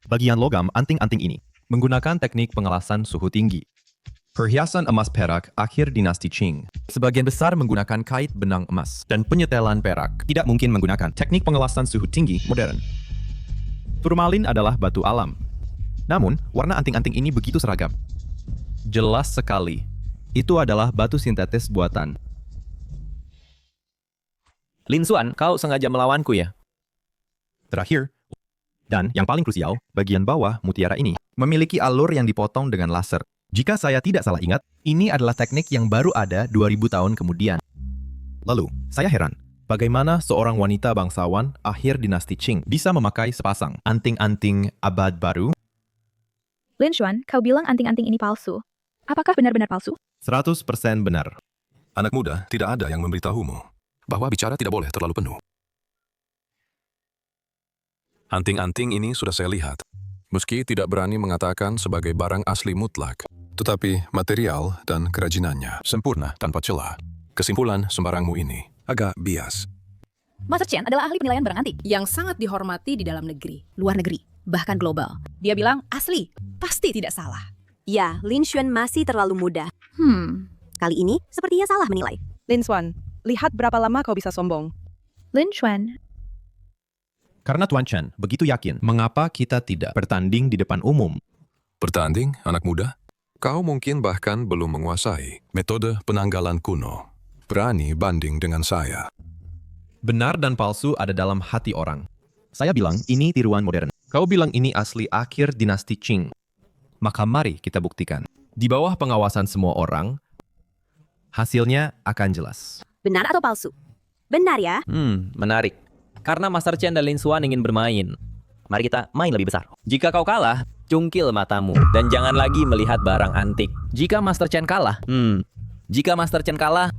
Bagian logam anting-anting ini menggunakan teknik pengelasan suhu tinggi. Perhiasan emas perak akhir dinasti Qing. Sebagian besar menggunakan kait benang emas dan penyetelan perak. Tidak mungkin menggunakan teknik pengelasan suhu tinggi modern. Turmalin adalah batu alam. Namun, warna anting-anting ini begitu seragam. Jelas sekali. Itu adalah batu sintetis buatan. Lin Xuan, kau sengaja melawanku ya? Terakhir, dan yang paling krusial, bagian bawah mutiara ini memiliki alur yang dipotong dengan laser. Jika saya tidak salah ingat, ini adalah teknik yang baru ada 2000 tahun kemudian. Lalu, saya heran, bagaimana seorang wanita bangsawan akhir dinasti Qing bisa memakai sepasang anting-anting abad baru? Lin Xuan, kau bilang anting-anting ini palsu. Apakah benar-benar palsu? 100% benar. Anak muda, tidak ada yang memberitahumu bahwa bicara tidak boleh terlalu penuh. Anting-anting ini sudah saya lihat, meski tidak berani mengatakan sebagai barang asli mutlak. Tetapi material dan kerajinannya sempurna tanpa celah. Kesimpulan sembarangmu ini agak bias. Master Chen adalah ahli penilaian barang antik Yang sangat dihormati di dalam negeri, luar negeri, bahkan global. Dia bilang asli, pasti tidak salah. Ya, Lin Xuan masih terlalu muda. Kali ini sepertinya salah menilai. Lin Xuan, lihat berapa lama kau bisa sombong. Lin Xuan, Karena Tuan Chen begitu yakin, mengapa kita tidak bertanding di depan umum? Bertanding, anak muda? Kau mungkin bahkan belum menguasai metode penanggalan kuno. Berani banding dengan saya. Benar dan palsu ada dalam hati orang. Saya bilang ini tiruan modern. Kau bilang ini asli akhir dinasti Qing. Maka mari kita buktikan. Di bawah pengawasan semua orang, hasilnya akan jelas. Benar atau palsu? Benar ya? Menarik. Karena Master Chen dan Lin Xuan ingin bermain, mari kita main lebih besar. Jika kau kalah, cungkil matamu dan jangan lagi melihat barang antik. Jika Master Chen kalah,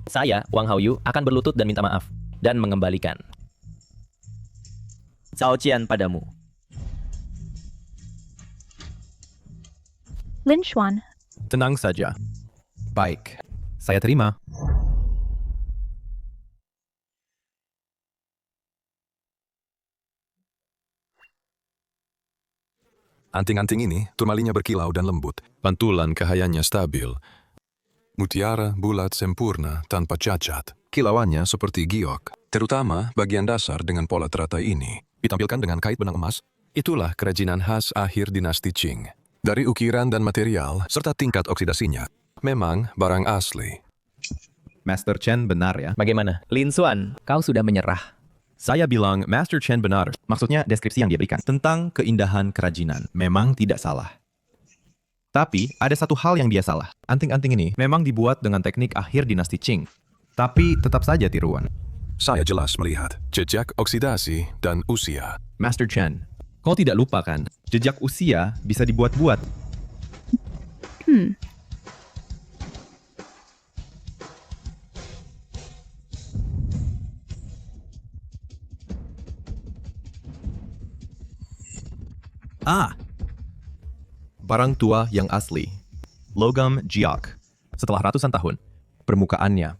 saya, Wang Haoyu, akan berlutut dan minta maaf dan mengembalikan Cao Qian padamu. Lin Xuan, Tenang saja. Baik, saya terima. Anting-anting ini, turmalinya berkilau dan lembut. Pantulan cahayanya stabil. Mutiara bulat sempurna tanpa cacat. Kilauannya seperti giok. Terutama bagian dasar dengan pola teratai ini. Ditampilkan dengan kait benang emas. Itulah kerajinan khas akhir dinasti Qing. Dari ukiran dan material, serta tingkat oksidasinya. Memang barang asli. Master Chen benar ya. Bagaimana? Lin Xuan, kau sudah menyerah. Saya bilang Master Chen benar. Maksudnya deskripsi yang dia berikan tentang keindahan kerajinan. Memang tidak salah. Tapi ada satu hal yang dia salah. Anting-anting ini memang dibuat dengan teknik akhir dinasti Qing. Tapi tetap saja tiruan. Saya jelas melihat jejak oksidasi dan usia. Master Chen, kau tidak lupa kan? Jejak usia bisa dibuat-buat. Barang tua yang asli. Logam giok. Setelah ratusan tahun, permukaannya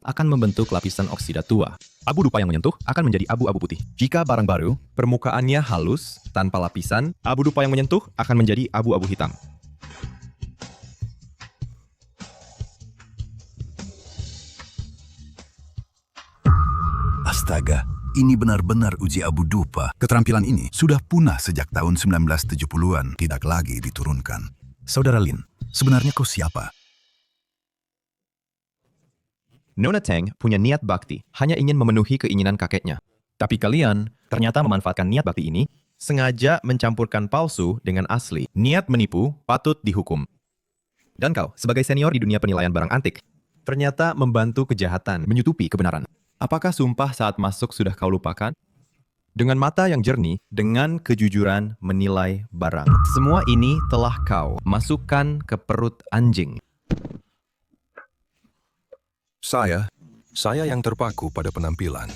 akan membentuk lapisan oksida tua. Abu dupa yang menyentuh akan menjadi abu-abu putih. Jika barang baru, permukaannya halus, tanpa lapisan, abu dupa yang menyentuh akan menjadi abu-abu hitam. Astaga, ini benar-benar uji abu dupa. Keterampilan ini sudah punah sejak tahun 1970-an, tidak lagi diturunkan. Saudara Lin, sebenarnya kau siapa? Nona Teng punya niat bakti, hanya ingin memenuhi keinginan kakeknya. Tapi kalian ternyata memanfaatkan niat bakti ini, sengaja mencampurkan palsu dengan asli. Niat menipu patut dihukum. Dan kau, sebagai senior di dunia penilaian barang antik, ternyata membantu kejahatan, menyutupi kebenaran. Apakah sumpah saat masuk sudah kau lupakan? Dengan mata yang jernih, dengan kejujuran menilai barang. Semua ini telah kau masukkan ke perut anjing. Saya yang terpaku pada penampilan.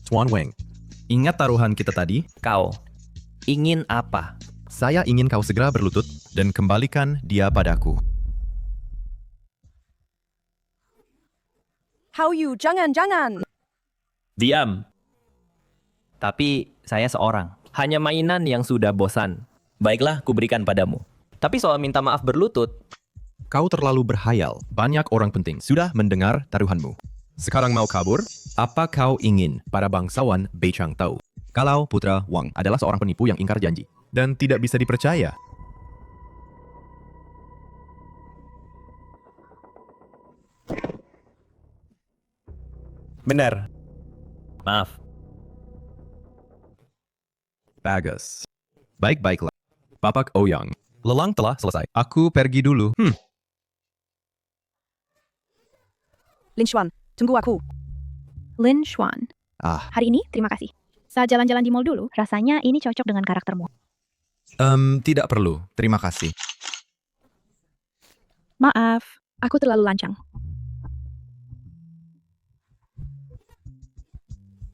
Tuan Weng, ingat taruhan kita tadi? Kau ingin apa? Saya ingin kau segera berlutut dan kembalikan dia padaku. How you? Jangan. Diam. Tapi saya seorang. Hanya mainan yang sudah bosan. Baiklah, kuberikan padamu. Tapi soal minta maaf berlutut, Kau terlalu berhayal. Banyak orang penting sudah mendengar taruhanmu. Sekarang mau kabur? Apa kau ingin para bangsawan Beichang tahu? Kalau Putra Wang adalah seorang penipu yang ingkar janji dan tidak bisa dipercaya. benar. Maaf. Bagus. Baik-baiklah. Bapak Ouyang, lelang telah selesai. Aku pergi dulu. Lin Xuan, tunggu aku. Lin Xuan. Hari ini, terima kasih. Saat jalan-jalan di mall dulu, rasanya ini cocok dengan karaktermu. Tidak perlu. Terima kasih. Maaf, aku terlalu lancang.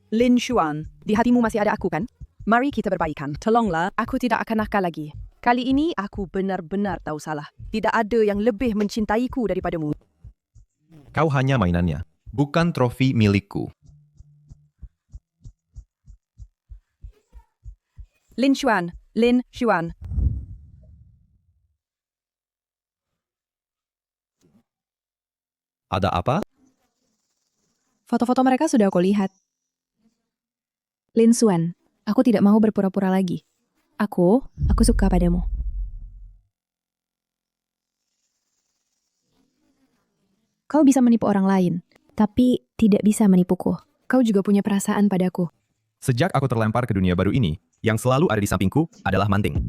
Lin Xuan, di hatimu masih ada aku kan? Mari kita berbaikan. Tolonglah, aku tidak akan nakal lagi. Kali ini aku benar-benar tahu salah. Tidak ada yang lebih mencintaiku daripadamu. Kau hanya mainannya, bukan trofi milikku. Lin Xuan. Ada apa? Foto-foto mereka sudah aku lihat. Lin Xuan, aku tidak mau berpura-pura lagi. Aku suka padamu. Kau bisa menipu orang lain, tapi tidak bisa menipuku. Kau juga punya perasaan padaku. Sejak aku terlempar ke dunia baru ini, yang selalu ada di sampingku adalah manting.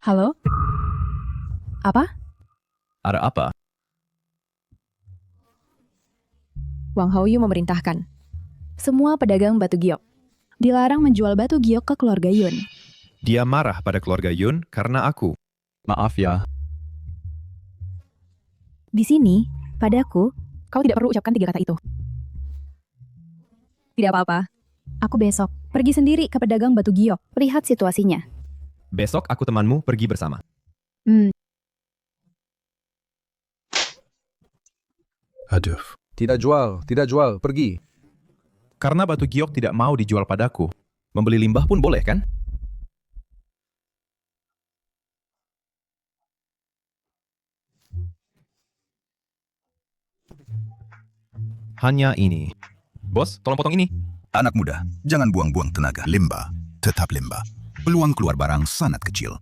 Halo? Apa? Ada apa? Wang Haoyu memerintahkan. Semua pedagang batu giok dilarang menjual batu giok ke keluarga Yun. Dia marah pada keluarga Yun karena aku. Maaf ya. Di sini, padaku, kau tidak perlu ucapkan 3 kata itu. Tidak apa-apa. Aku besok pergi sendiri ke pedagang batu giok. Lihat situasinya. Besok aku temanmu pergi bersama. Aduh. Tidak jual, pergi. Karena batu giok tidak mau dijual padaku. Membeli limbah pun boleh kan? Hanya ini. Bos, tolong potong ini. Anak muda, jangan buang-buang tenaga. Limba, tetap limba. Peluang keluar barang sangat kecil.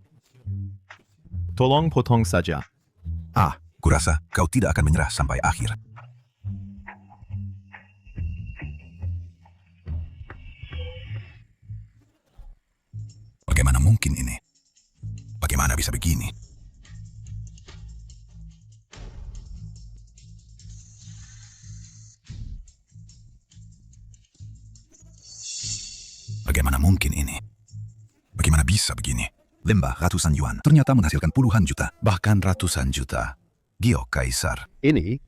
Tolong potong saja. Kurasa kau tidak akan menyerah sampai akhir. Bagaimana mungkin ini? Bagaimana bisa begini? Bagaimana mungkin ini? Bagaimana bisa begini? Limba ratusan yuan ternyata menghasilkan puluhan juta, bahkan ratusan juta. Giok Kaisar. Ini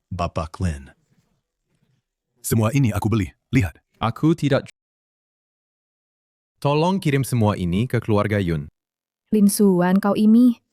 Bapak Lin. Semua ini aku beli. Lihat. Aku tidak... Tolong kirim semua ini ke keluarga Yun. Lin Xuan, kau ini.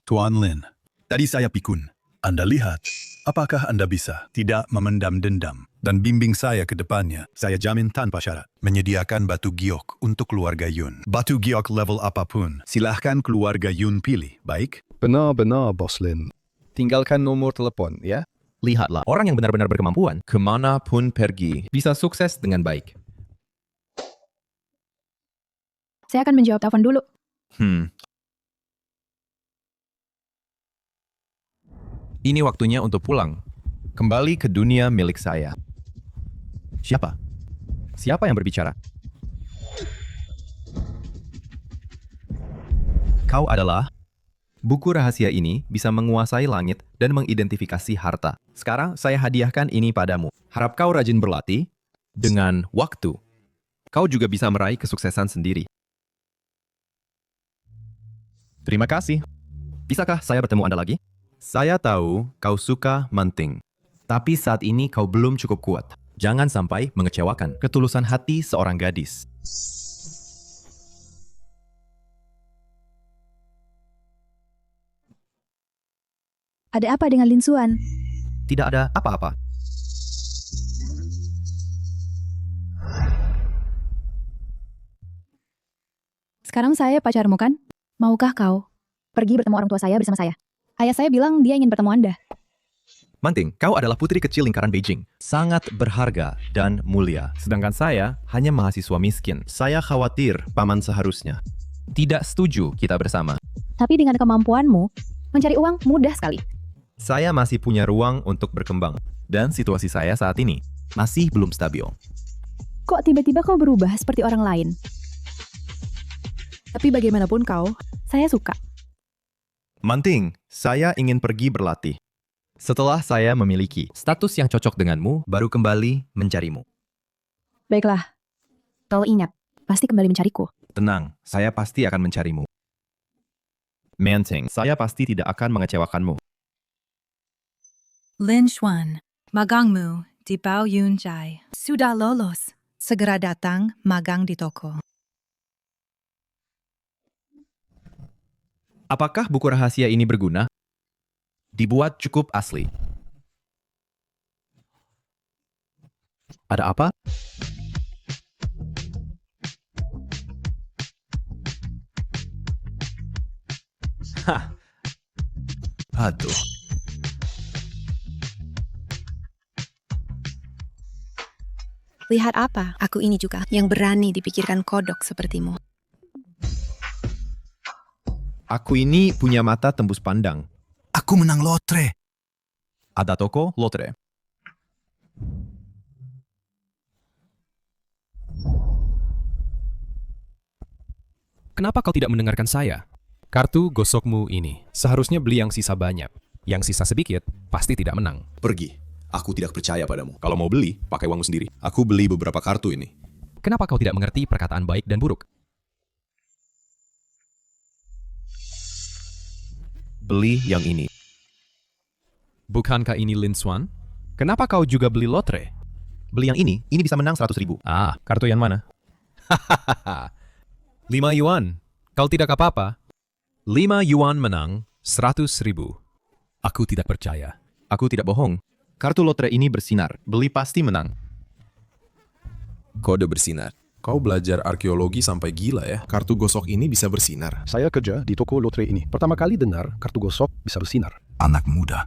Tuan Lin, tadi saya pikun. Anda lihat, apakah Anda bisa tidak memendam dendam dan bimbing saya ke depannya? Saya jamin tanpa syarat. Menyediakan batu giok untuk keluarga Yun. Batu giok level apapun. Silahkan keluarga Yun pilih, baik? Benar-benar, Bos Lin. Tinggalkan nomor telepon, ya? Lihatlah, orang yang benar-benar berkemampuan, Kemanapun pergi, bisa sukses dengan baik. Saya akan menjawab telepon dulu. Ini waktunya untuk pulang. Kembali ke dunia milik saya. Siapa? Siapa yang berbicara? Kau adalah... Buku rahasia ini bisa menguasai langit dan mengidentifikasi harta. Sekarang saya hadiahkan ini padamu. Harap kau rajin berlatih dengan waktu. Kau juga bisa meraih kesuksesan sendiri. Terima kasih. Bisakah saya bertemu Anda lagi? Saya tahu kau suka manting. Tapi saat ini kau belum cukup kuat. Jangan sampai mengecewakan ketulusan hati seorang gadis. Ada apa dengan Lin Xuan? Tidak ada apa-apa. Sekarang saya pacarmu kan? Maukah kau pergi bertemu orang tua saya bersama saya? Ayah saya bilang dia ingin bertemu Anda. Manting, kau adalah putri kecil lingkaran Beijing. Sangat berharga dan mulia. Sedangkan saya hanya mahasiswa miskin. Saya khawatir paman seharusnya. Tidak setuju kita bersama. Tapi dengan kemampuanmu, mencari uang mudah sekali. Saya masih punya ruang untuk berkembang. Dan situasi saya saat ini masih belum stabil. Kok tiba-tiba kau berubah seperti orang lain? Tapi bagaimanapun kau, saya suka. Manting, saya ingin pergi berlatih. Setelah saya memiliki status yang cocok denganmu, baru kembali mencarimu. Baiklah. Kau ingat, pasti kembali mencariku. Tenang, saya pasti akan mencarimu. Manting, saya pasti tidak akan mengecewakanmu. Lin Xuan, magangmu di Bao Yun Jai. Sudah lolos. Segera datang magang di toko. Apakah buku rahasia ini berguna? Dibuat cukup asli. Ada apa? Aduh. Lihat apa? Aku ini juga yang berani dipikirkan kodok sepertimu. Aku ini punya mata tembus pandang. Aku menang lotre. Ada toko lotre. Kenapa kau tidak mendengarkan saya? Kartu gosokmu ini. Seharusnya beli yang sisa banyak. Yang sisa sedikit, pasti tidak menang. Pergi. Aku tidak percaya padamu. Kalau mau beli, pakai uangmu sendiri. Aku beli beberapa kartu ini. Kenapa kau tidak mengerti perkataan baik dan buruk? Beli yang ini. Bukankah ini Lin Xuan? Kenapa kau juga beli lotre? Beli yang ini bisa menang 100.000. Ah, kartu yang mana? 5 yuan. Kau tidak apa-apa. 5 yuan menang 100.000. Aku tidak percaya. Aku tidak bohong. Kartu lotre ini bersinar. Beli pasti menang. Kode bersinar. Kau belajar arkeologi sampai gila ya. Kartu gosok ini bisa bersinar. Saya kerja di toko lotre ini. Pertama kali dengar kartu gosok bisa bersinar. Anak muda,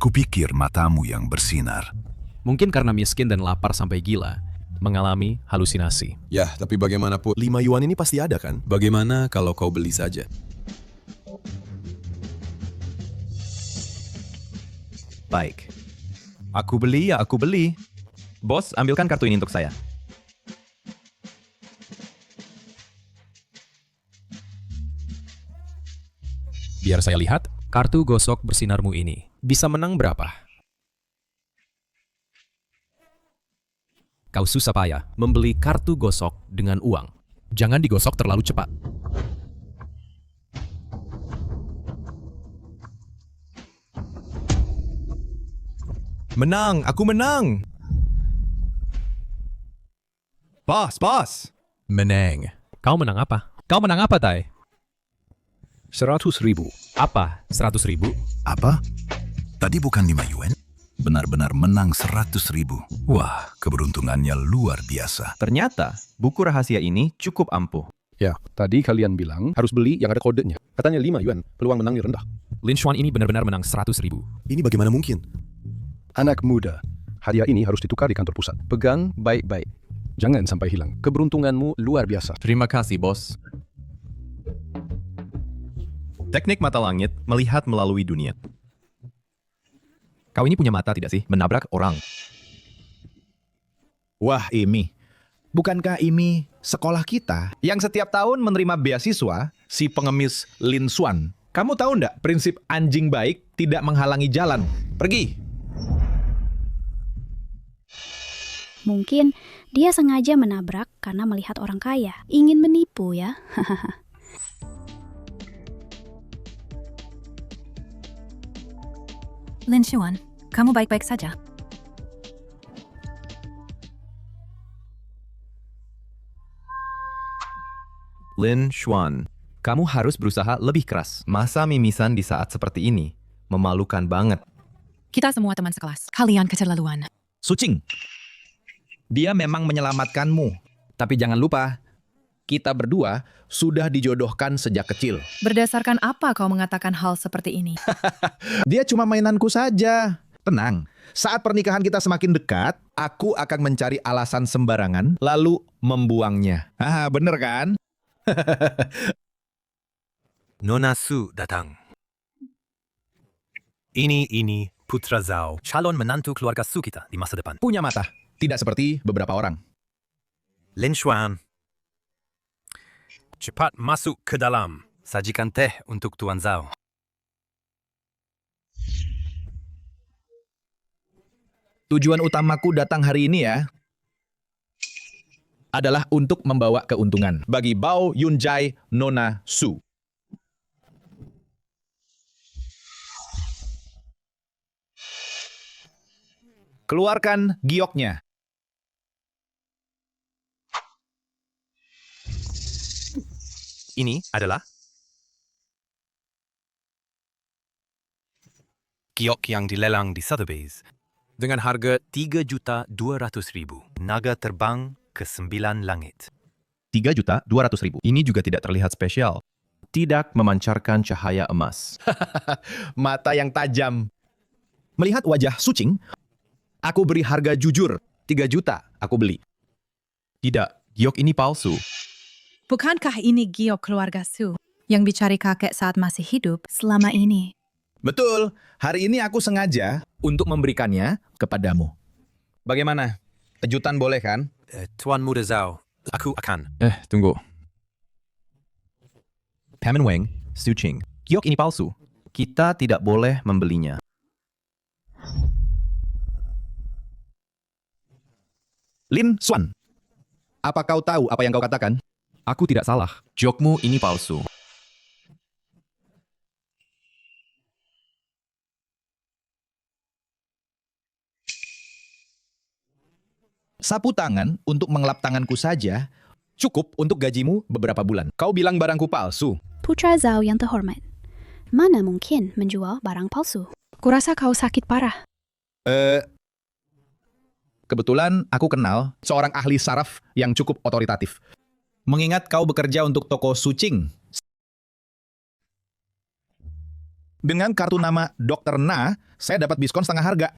Kupikir matamu yang bersinar. Mungkin karena miskin dan lapar sampai gila, mengalami halusinasi. Ya, tapi bagaimanapun 5 yuan ini pasti ada kan? Bagaimana kalau kau beli saja? Baik. Aku beli ya aku beli. Bos, ambilkan kartu ini untuk saya. Biar saya lihat, kartu gosok bersinarmu ini bisa menang berapa? Kau susah payah membeli kartu gosok dengan uang. Jangan digosok terlalu cepat. Menang, aku menang. Bos. Menang. Kau menang apa? Kau menang apa, Tai? 100.000. Apa? 100.000? Apa? Tadi bukan 5 yuan? Benar-benar menang 100.000. Wah, keberuntungannya luar biasa. Ternyata, buku rahasia ini cukup ampuh. Ya, tadi kalian bilang harus beli yang ada kodenya. Katanya 5 yuan, peluang menangnya rendah. Lin Xuan ini benar-benar menang 100.000. Ini bagaimana mungkin? Anak muda, hadiah ini harus ditukar di kantor pusat. Pegang baik-baik. Jangan sampai hilang. Keberuntunganmu luar biasa. Terima kasih, bos. Teknik mata langit melihat melalui dunia. Kau ini punya mata tidak sih? Menabrak orang. Wah, Imi. Bukankah Imi sekolah kita yang setiap tahun menerima beasiswa si pengemis Lin Xuan? Kamu tahu ndak prinsip anjing baik tidak menghalangi jalan? Pergi. Mungkin dia sengaja menabrak karena melihat orang kaya. Ingin menipu ya. Lin Xuan, kamu baik-baik saja? Lin Xuan, kamu harus berusaha lebih keras. Masa mimisan di saat seperti ini memalukan banget. Kita semua teman sekelas. Kalian keterlaluan. Sucing. Dia memang menyelamatkanmu. Tapi jangan lupa, kita berdua sudah dijodohkan sejak kecil. Berdasarkan apa kau mengatakan hal seperti ini? Dia cuma mainanku saja. Tenang, saat pernikahan kita semakin dekat, aku akan mencari alasan sembarangan, lalu membuangnya. Ah, bener kan? Nona Su datang. Ini Putra Zhao, calon menantu keluarga Su kita di masa depan. Punya mata, tidak seperti beberapa orang. Lin Xuan, cepat masuk ke dalam. Sajikan teh untuk Tuan Zhao. Tujuan utamaku datang hari ini ya, adalah untuk membawa keuntungan bagi Bao Yunjai Nona Su. Keluarkan gioknya. Ini adalah giok yang dilelang di Sotheby's dengan harga 3.200.000. Naga terbang ke 9 langit. 3.200.000. Ini juga tidak terlihat spesial. Tidak memancarkan cahaya emas. Mata yang tajam. Melihat wajah Sucing, aku beri harga jujur. 3 juta aku beli. Tidak, giok ini palsu. Bukankah ini giok keluarga Su yang dicari kakek saat masih hidup selama ini? Betul, hari ini aku sengaja untuk memberikannya kepadamu. Bagaimana? Kejutan boleh kan? Tuan Muda Zhao, aku akan. Tunggu. Paman Wang, Su Qing, giok ini palsu. Kita tidak boleh membelinya. Lin Xuan, apa kau tahu apa yang kau katakan? Aku tidak salah. Giokmu ini palsu. Sapu tangan untuk mengelap tanganku saja cukup untuk gajimu beberapa bulan. Kau bilang barangku palsu. Putra Zhao yang terhormat, mana mungkin menjual barang palsu? Kurasa kau sakit parah. Kebetulan aku kenal seorang ahli saraf yang cukup otoritatif. Mengingat kau bekerja untuk toko Sucing. Dengan kartu nama Dr. Na, saya dapat diskon setengah harga.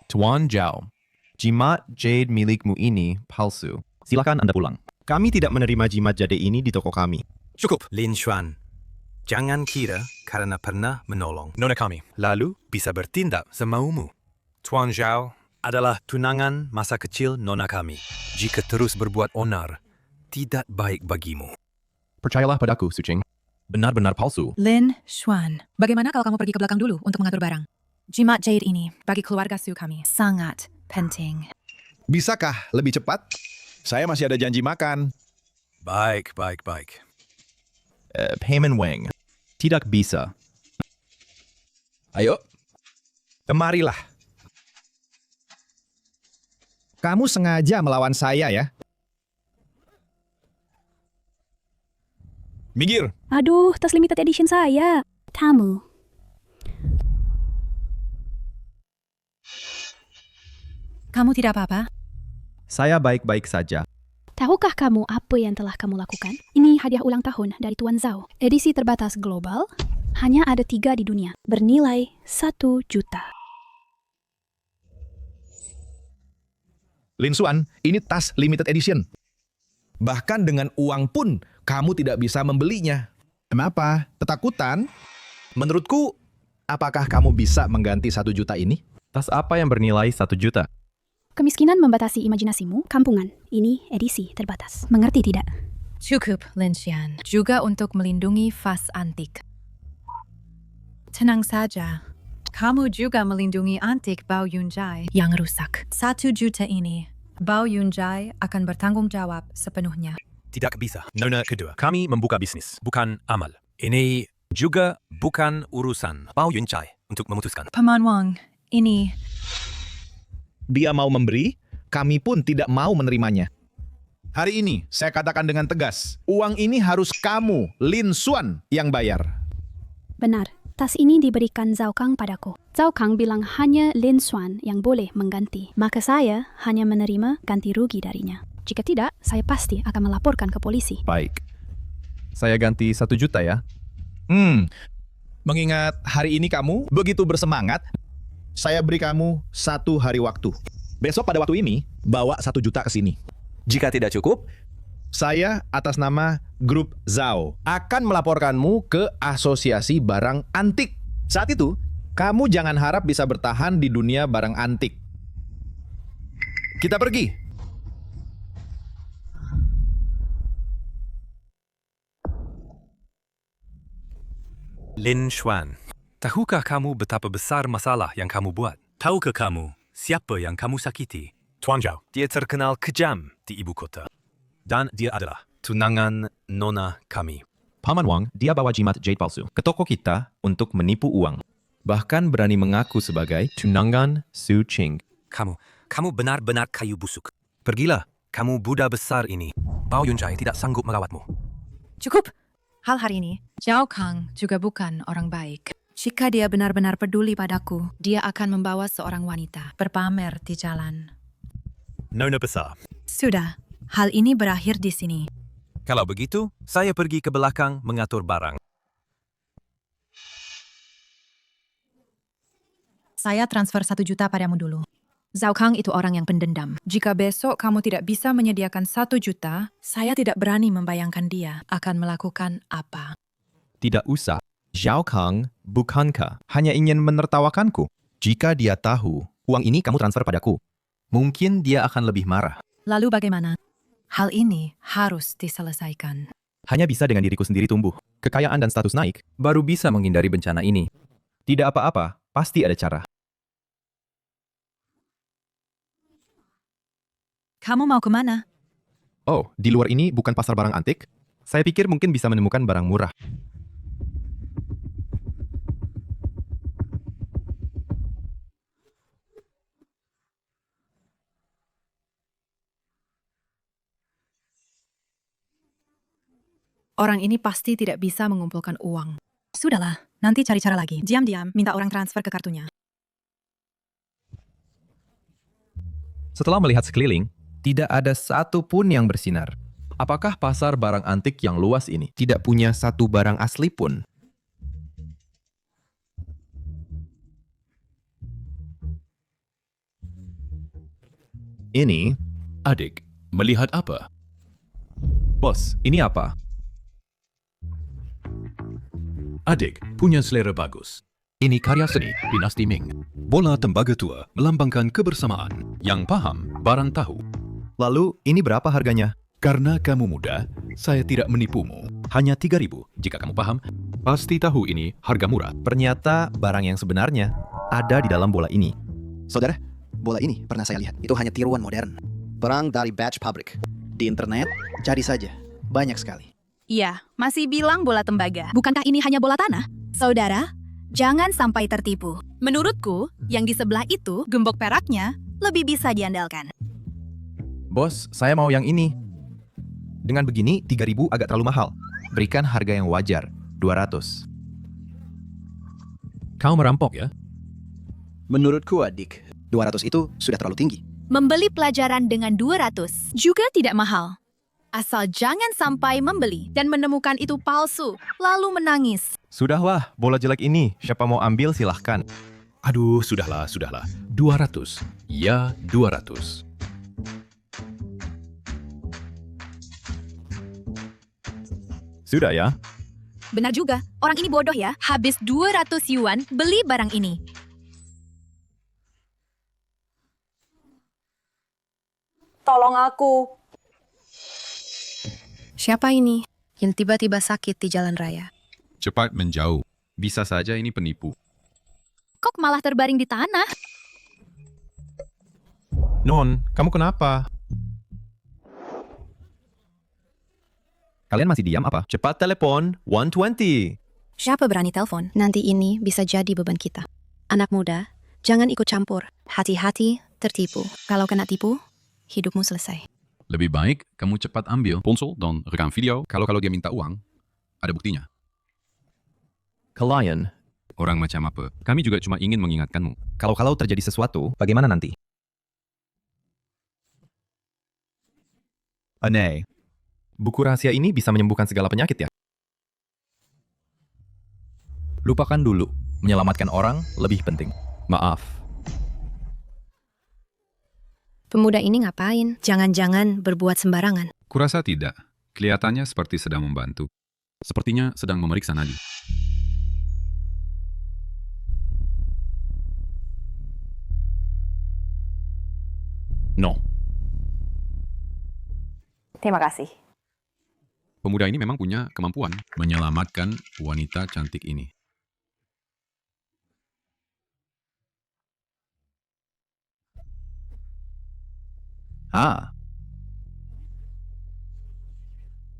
Tuan Zhao, jimat jade milikmu ini palsu. Silakan Anda pulang. Kami tidak menerima jimat jade ini di toko kami. Cukup, Lin Xuan. Jangan kira karena pernah menolong nona kami, lalu bisa bertindak semaumu. Tuan Zhao adalah tunangan masa kecil nona kami. Jika terus berbuat onar, tidak baik bagimu. Percayalah padaku, Suching. Benar-benar palsu. Lin Xuan, bagaimana kalau kamu pergi ke belakang dulu untuk mengatur barang? Jimat jade ini bagi keluarga Su kami sangat penting. Bisakah lebih cepat? Saya masih ada janji makan. Baik. Payment Wang. Tidak bisa. Ayo, kemarilah. Kamu sengaja melawan saya ya? Minggir. Aduh, tas limited edition saya. Tamu. Kamu tidak apa-apa? Saya baik-baik saja. Tahukah kamu apa yang telah kamu lakukan? Ini hadiah ulang tahun dari Tuan Zhao. Edisi terbatas global, hanya ada 3 di dunia. Bernilai 1 juta. Lin Xuan, ini tas limited edition. Bahkan dengan uang pun, kamu tidak bisa membelinya. Kenapa? Ketakutan? Menurutku, apakah kamu bisa mengganti 1 juta ini? Tas apa yang bernilai 1 juta? Kemiskinan membatasi imajinasimu, kampungan. Ini edisi terbatas. Mengerti tidak? Cukup, Lin Xuan. Juga untuk melindungi vas antik. Tenang saja. Kamu juga melindungi antik Bao Yunjai yang rusak. 1 juta ini, Bao Yunjai akan bertanggung jawab sepenuhnya. Tidak bisa. Nona kedua, kami membuka bisnis, bukan amal. Ini juga bukan urusan Bao Yunjai untuk memutuskan. Paman Wang, ini... Dia mau memberi, kami pun tidak mau menerimanya. Hari ini, saya katakan dengan tegas, uang ini harus kamu, Lin Xuan, yang bayar. Benar. Tas ini diberikan Zhao Kang padaku. Zhao Kang bilang hanya Lin Xuan yang boleh mengganti. Maka saya hanya menerima ganti rugi darinya. Jika tidak, saya pasti akan melaporkan ke polisi. Baik. Saya ganti 1 juta ya. Mengingat hari ini kamu begitu bersemangat, saya beri kamu 1 hari waktu. Besok pada waktu ini, bawa 1 juta ke sini. Jika tidak cukup, saya atas nama Grup Zhao akan melaporkanmu ke Asosiasi Barang Antik. Saat itu, kamu jangan harap bisa bertahan di dunia barang antik. Kita pergi. Lin Xuan, tahukah kamu betapa besar masalah yang kamu buat? Tahukah kamu siapa yang kamu sakiti? Tuan Zhao, dia terkenal kejam di ibu kota. Dan dia adalah tunangan nona kami. Paman Wang, dia bawa jimat jade palsu ke toko kita untuk menipu uang. Bahkan berani mengaku sebagai tunangan Su Ching. Kamu benar-benar kayu busuk. Pergilah, kamu Buddha besar ini. Bao Yunjai tidak sanggup merawatmu. Cukup. Hal hari ini, Zhao Kang juga bukan orang baik. Jika dia benar-benar peduli padaku, dia akan membawa seorang wanita berpamer di jalan. Nona besar. Sudah, hal ini berakhir di sini. Kalau begitu, saya pergi ke belakang mengatur barang. Saya transfer 1 juta padamu dulu. Zhao Kang itu orang yang pendendam. Jika besok kamu tidak bisa menyediakan 1 juta, saya tidak berani membayangkan dia akan melakukan apa. Tidak usah. Zhao Kang bukankah hanya ingin menertawakanku? Jika dia tahu uang ini kamu transfer padaku, mungkin dia akan lebih marah. Lalu bagaimana? Hal ini harus diselesaikan. Hanya bisa dengan diriku sendiri tumbuh. Kekayaan dan status naik, baru bisa menghindari bencana ini. Tidak apa-apa, pasti ada cara. Kamu mau kemana? Oh, di luar ini bukan pasar barang antik? Saya pikir mungkin bisa menemukan barang murah. Orang ini pasti tidak bisa mengumpulkan uang. Sudahlah, nanti cari cara lagi. Diam-diam minta orang transfer ke kartunya. Setelah melihat sekeliling, tidak ada satu pun yang bersinar. Apakah pasar barang antik yang luas ini tidak punya satu barang asli pun? Ini, Adik, melihat apa? bos, ini apa? Adik punya selera bagus. Ini karya seni dinasti Ming. Bola tembaga tua melambangkan kebersamaan. Yang paham, barang tahu. Lalu, ini berapa harganya? Karena kamu muda, saya tidak menipumu. Hanya 3.000. Jika kamu paham, pasti tahu ini harga murah. Ternyata barang yang sebenarnya ada di dalam bola ini. Saudara, bola ini pernah saya lihat. Itu hanya tiruan modern. Perang dari batch pabrik. Di internet, cari saja. Banyak sekali. Iya, masih bilang bola tembaga. Bukankah ini hanya bola tanah? Saudara, jangan sampai tertipu. Menurutku, yang di sebelah itu, gembok peraknya, lebih bisa diandalkan. Bos, saya mau yang ini. Dengan begini, 3.000 agak terlalu mahal. Berikan harga yang wajar, 200. Kau merampok ya? Menurutku adik, 200 itu sudah terlalu tinggi. Membeli pelajaran dengan 200 juga tidak mahal. Asal jangan sampai membeli dan menemukan itu palsu, lalu menangis. Sudahlah, bola jelek ini. Siapa mau ambil silahkan. Aduh, sudahlah. 200. Ya, 200. Sudah ya? Benar juga, orang ini bodoh ya. Habis 200 yuan beli barang ini. Tolong aku. Siapa ini yang tiba-tiba sakit di jalan raya? Cepat menjauh. Bisa saja ini penipu. Kok malah terbaring di tanah? Non, kamu kenapa? Kalian masih diam apa? Cepat telepon, 120. Siapa berani telepon? Nanti ini bisa jadi beban kita. Anak muda, jangan ikut campur. Hati-hati, tertipu. Kalau kena tipu, hidupmu selesai. Lebih baik kamu cepat ambil ponsel dan rekam video. Kalau dia minta uang, ada buktinya. Klien, orang macam apa? Kami juga cuma ingin mengingatkanmu. Kalau terjadi sesuatu, bagaimana nanti? Aneh. Buku rahasia ini bisa menyembuhkan segala penyakit ya? Lupakan dulu. Menyelamatkan orang lebih penting. Maaf. Pemuda ini ngapain? Jangan-jangan berbuat sembarangan. Kurasa tidak. Kelihatannya seperti sedang membantu. Sepertinya sedang memeriksa nadi. No. Terima kasih. Pemuda ini memang punya kemampuan menyelamatkan wanita cantik ini.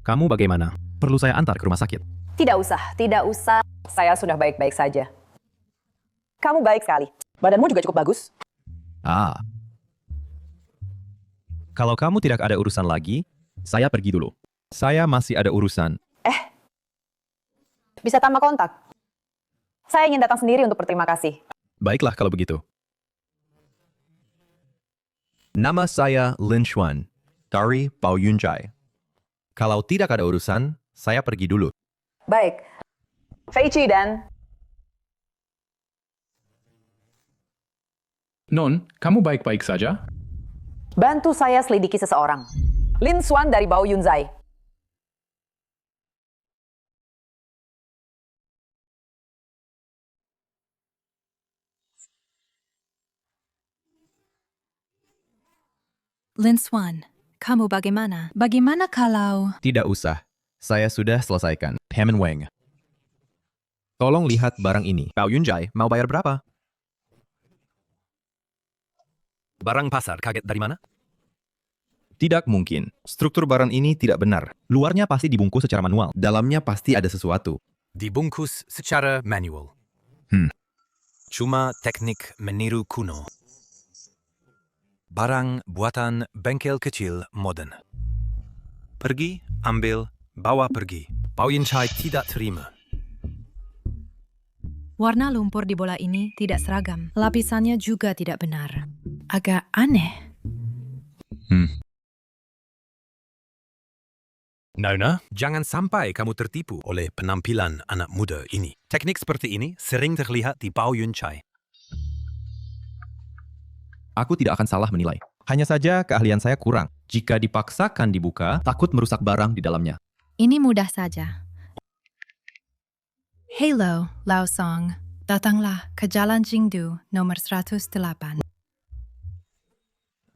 Kamu bagaimana? Perlu saya antar ke rumah sakit? Tidak usah. Saya sudah baik-baik saja. Kamu baik sekali. Badanmu juga cukup bagus. Kalau kamu tidak ada urusan lagi, saya pergi dulu. Saya masih ada urusan. Bisa tambah kontak. Saya ingin datang sendiri untuk berterima kasih. Baiklah kalau begitu. Nama saya Lin Xuan, dari Bao Yunjai. Kalau tidak ada urusan, saya pergi dulu. Baik. Fei Qi dan... Non, kamu baik-baik saja? Bantu saya selidiki seseorang. Lin Xuan dari Bao Yunjai. Lin Xuan, kamu bagaimana? Bagaimana kalau... Tidak usah. Saya sudah selesaikan. Hammond Wang. Tolong lihat barang ini. Bao Yunjai mau bayar berapa? Barang pasar kaget dari mana? Tidak mungkin. Struktur barang ini tidak benar. Luarnya pasti dibungkus secara manual. Dalamnya pasti ada sesuatu. Dibungkus secara manual. Cuma teknik meniru kuno. Barang buatan bengkel kecil modern. Pergi, ambil, bawa pergi. Bao Yunjai tidak terima. Warna lumpur di bola ini tidak seragam. Lapisannya juga tidak benar. Agak aneh. Nona, jangan sampai kamu tertipu oleh penampilan anak muda ini. Teknik seperti ini sering terlihat di Bao Yun Chai. Aku tidak akan salah menilai. Hanya saja keahlian saya kurang. Jika dipaksakan dibuka, takut merusak barang di dalamnya. Ini mudah saja. Hello, Lao Song. Datanglah ke Jalan Jingdu nomor 108.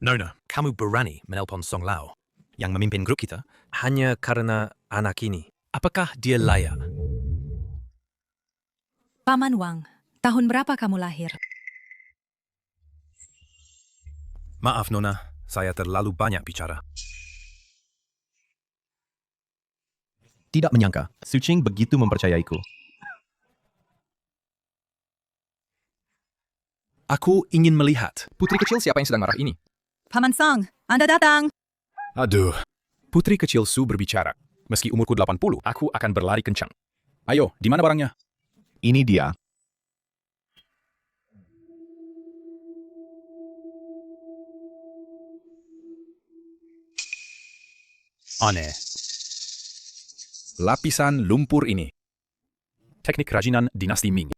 Nona, kamu berani menelpon Song Lao yang memimpin grup kita hanya karena anak ini. Apakah dia layak? Paman Wang, tahun berapa kamu lahir? Maaf Nona, saya terlalu banyak bicara. Tidak menyangka, Su Qing begitu mempercayaiku. Aku ingin melihat. Putri kecil siapa yang sedang marah ini? Paman Song, Anda datang. Aduh. Putri kecil Su berbicara. Meski umurku 80, aku akan berlari kencang. Ayo, di mana barangnya? Ini dia. Aneh. Lapisan lumpur ini. Teknik kerajinan dinasti Ming.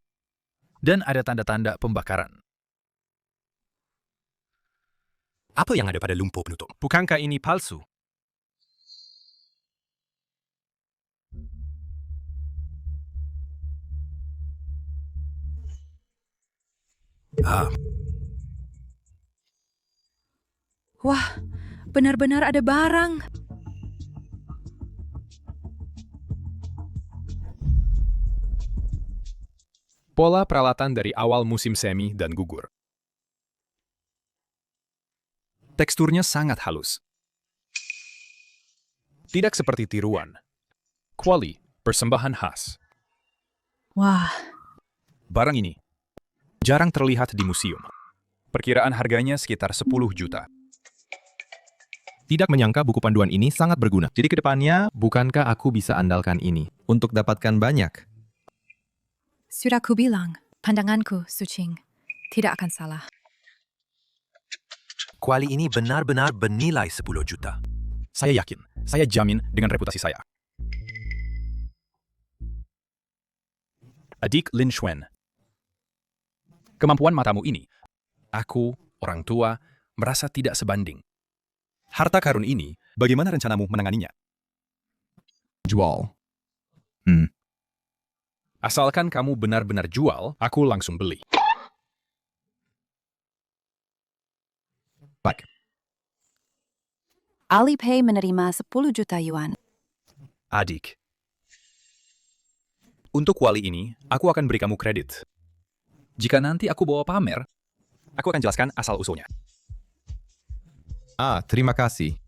Dan ada tanda-tanda pembakaran. Apa yang ada pada lumpur penutup? Bukankah ini palsu? Wah, benar-benar ada barang. Pola peralatan dari awal musim semi dan gugur. Teksturnya sangat halus. Tidak seperti tiruan. Kuali, persembahan khas. Wah. Barang ini jarang terlihat di museum. Perkiraan harganya sekitar 10 juta. Tidak menyangka buku panduan ini sangat berguna. Jadi ke depannya, bukankah aku bisa andalkan ini untuk dapatkan banyak? Sudah kubilang, pandanganku, Su Qing, tidak akan salah. Kuali ini benar-benar bernilai 10 juta. Saya yakin, saya jamin dengan reputasi saya. Adik Lin Xuan. Kemampuan matamu ini, aku, orang tua, merasa tidak sebanding. Harta karun ini, bagaimana rencanamu menanganinya? Jual. Asalkan kamu benar-benar jual, aku langsung beli. Baik. Alipay menerima 10 juta yuan. Adik. Untuk kuali ini, aku akan beri kamu kredit. Jika nanti aku bawa pamer, aku akan jelaskan asal-usulnya. Terima kasih.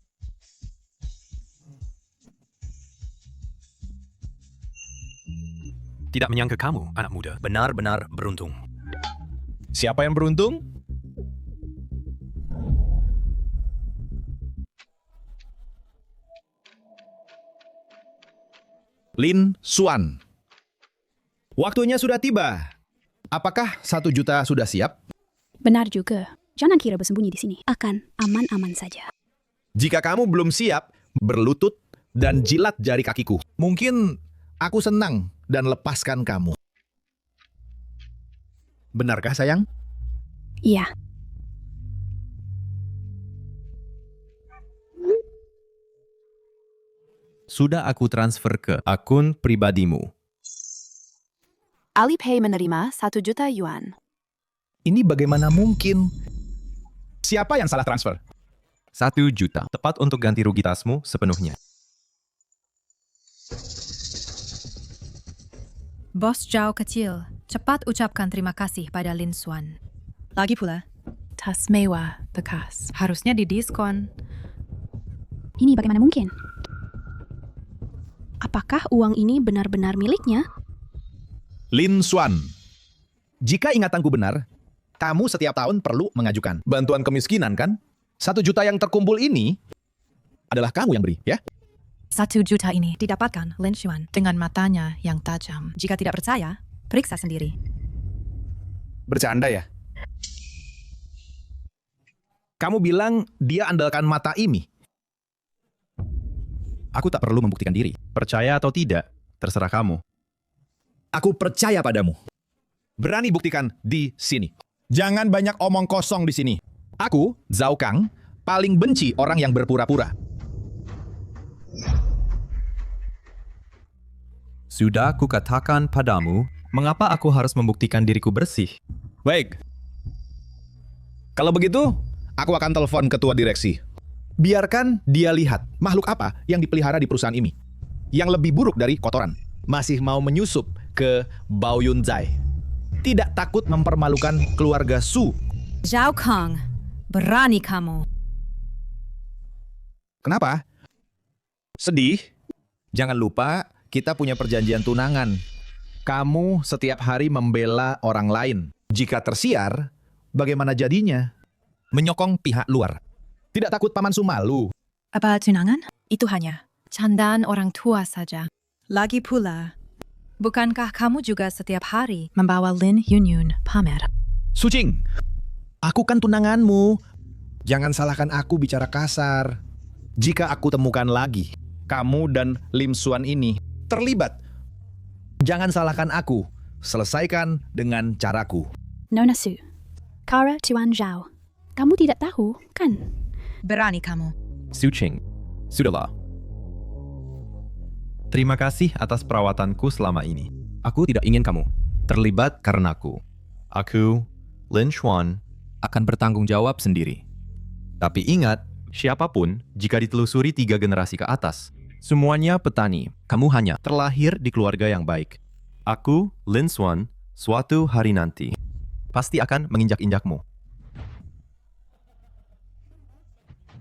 Tidak menyangka kamu, anak muda, benar-benar beruntung. Siapa yang beruntung? Lin Xuan. Waktunya sudah tiba. Apakah 1 juta sudah siap? Benar juga. Jangan kira bersembunyi di sini. Akan aman-aman saja. Jika kamu belum siap, berlutut dan jilat jari kakiku. Mungkin aku senang dan lepaskan kamu. Benarkah, sayang? Iya. Sudah aku transfer ke akun pribadimu. Alipay menerima 1 juta yuan. Ini bagaimana mungkin? Siapa yang salah transfer? 1 juta. Tepat untuk ganti rugi tasmu sepenuhnya. Bos Zhao kecil, cepat ucapkan terima kasih pada Lin Xuan. Lagi pula, tas mewah bekas. Harusnya didiskon. Ini bagaimana mungkin? Apakah uang ini benar-benar miliknya? Lin Xuan. Jika ingatanku benar, kamu setiap tahun perlu mengajukan bantuan kemiskinan, kan? 1 juta yang terkumpul ini adalah kamu yang beri, ya? 1 juta ini didapatkan Lin Xuan dengan matanya yang tajam. Jika tidak percaya, periksa sendiri. Bercanda ya? Kamu bilang dia andalkan mata ini. Aku tak perlu membuktikan diri. Percaya atau tidak, terserah kamu. Aku percaya padamu. Berani buktikan di sini. Jangan banyak omong kosong di sini. Aku, Zhao Kang, paling benci orang yang berpura-pura. Sudah kukatakan padamu, mengapa aku harus membuktikan diriku bersih? Baik. Kalau begitu, aku akan telepon ketua direksi. Biarkan dia lihat makhluk apa yang dipelihara di perusahaan ini. Yang lebih buruk dari kotoran. Masih mau menyusup ke Bao Yunzai. Tidak takut mempermalukan keluarga Su. Zhao Kang, berani kamu. Kenapa? Sedih? Jangan lupa, kita punya perjanjian tunangan. Kamu setiap hari membela orang lain. Jika tersiar, bagaimana jadinya? Menyokong pihak luar. Tidak takut Paman Su malu. Apa tunangan? Itu hanya candaan orang tua saja. Lagi pula, bukankah kamu juga setiap hari membawa Lin Yunyun pamer? Sucing, aku kan tunanganmu. Jangan salahkan aku bicara kasar. Jika aku temukan lagi, kamu dan Lim Xuan ini terlibat. Jangan salahkan aku. Selesaikan dengan caraku. Nona Su, Kara Tuan Zhao, kamu tidak tahu, kan? Berani kamu. Suching, sudahlah. Terima kasih atas perawatanku selama ini. Aku tidak ingin kamu Terlibat karenaku. Aku, Lin Xuan, akan bertanggung jawab sendiri. Tapi ingat, siapapun jika ditelusuri 3 generasi ke atas, semuanya petani. Kamu hanya terlahir di keluarga yang baik. Aku, Lin Xuan, suatu hari nanti pasti akan menginjak-injakmu.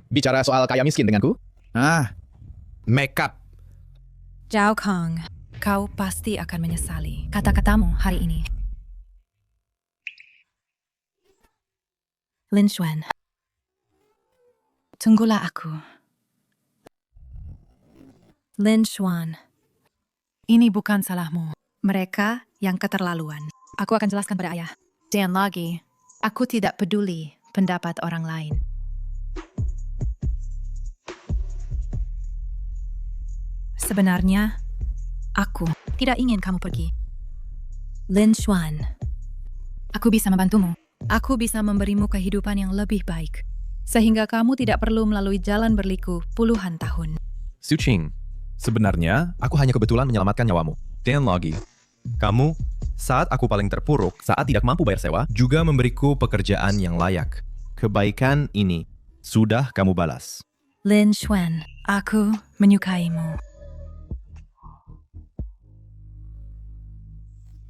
Bicara soal kaya miskin denganku? Make up. Zhao Kang, kau pasti akan menyesali kata-katamu hari ini. Lin Xuan, tunggulah aku. Lin Xuan, ini bukan salahmu. Mereka yang keterlaluan. Aku akan jelaskan pada ayah. Dan lagi, aku tidak peduli pendapat orang lain. Sebenarnya, aku tidak ingin kamu pergi. Lin Xuan, aku bisa membantumu. Aku bisa memberimu kehidupan yang lebih baik. Sehingga kamu tidak perlu melalui jalan berliku puluhan tahun. Suching, sebenarnya aku hanya kebetulan menyelamatkan nyawamu. Dan lagi, kamu, saat aku paling terpuruk, saat tidak mampu bayar sewa, juga memberiku pekerjaan yang layak. Kebaikan ini sudah kamu balas. Lin Xuan, aku menyukaimu.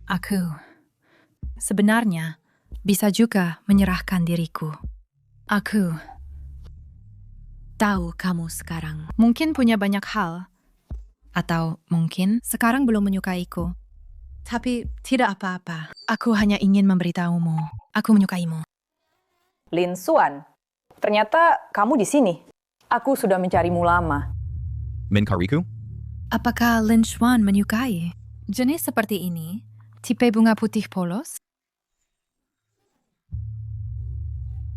Aku sebenarnya bisa juga menyerahkan diriku. Aku tahu kamu sekarang mungkin punya banyak hal, atau mungkin sekarang belum menyukaiku. Tapi tidak apa-apa. Aku hanya ingin memberitahumu. Aku menyukaimu. Lin Xuan, ternyata kamu di sini. Aku sudah mencarimu lama. Menkariku? Apakah Lin Xuan menyukai jenis seperti ini? Tipe bunga putih polos?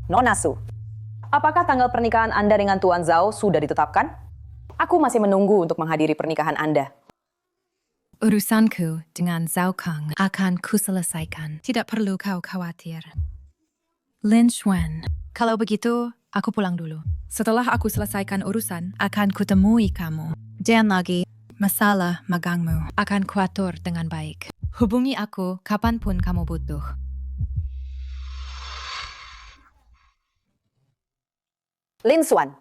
Nona Su, apakah tanggal pernikahan Anda dengan Tuan Zhao sudah ditetapkan? Aku masih menunggu untuk menghadiri pernikahan Anda. Urusanku dengan Zhao Kang akan kuselesaikan. Tidak perlu kau khawatir. Lin Xuan, kalau begitu, aku pulang dulu. Setelah aku selesaikan urusan, akan kutemui kamu. Dan lagi, masalah magangmu akan kuatur dengan baik. Hubungi aku kapanpun kamu butuh. Lin Xuan.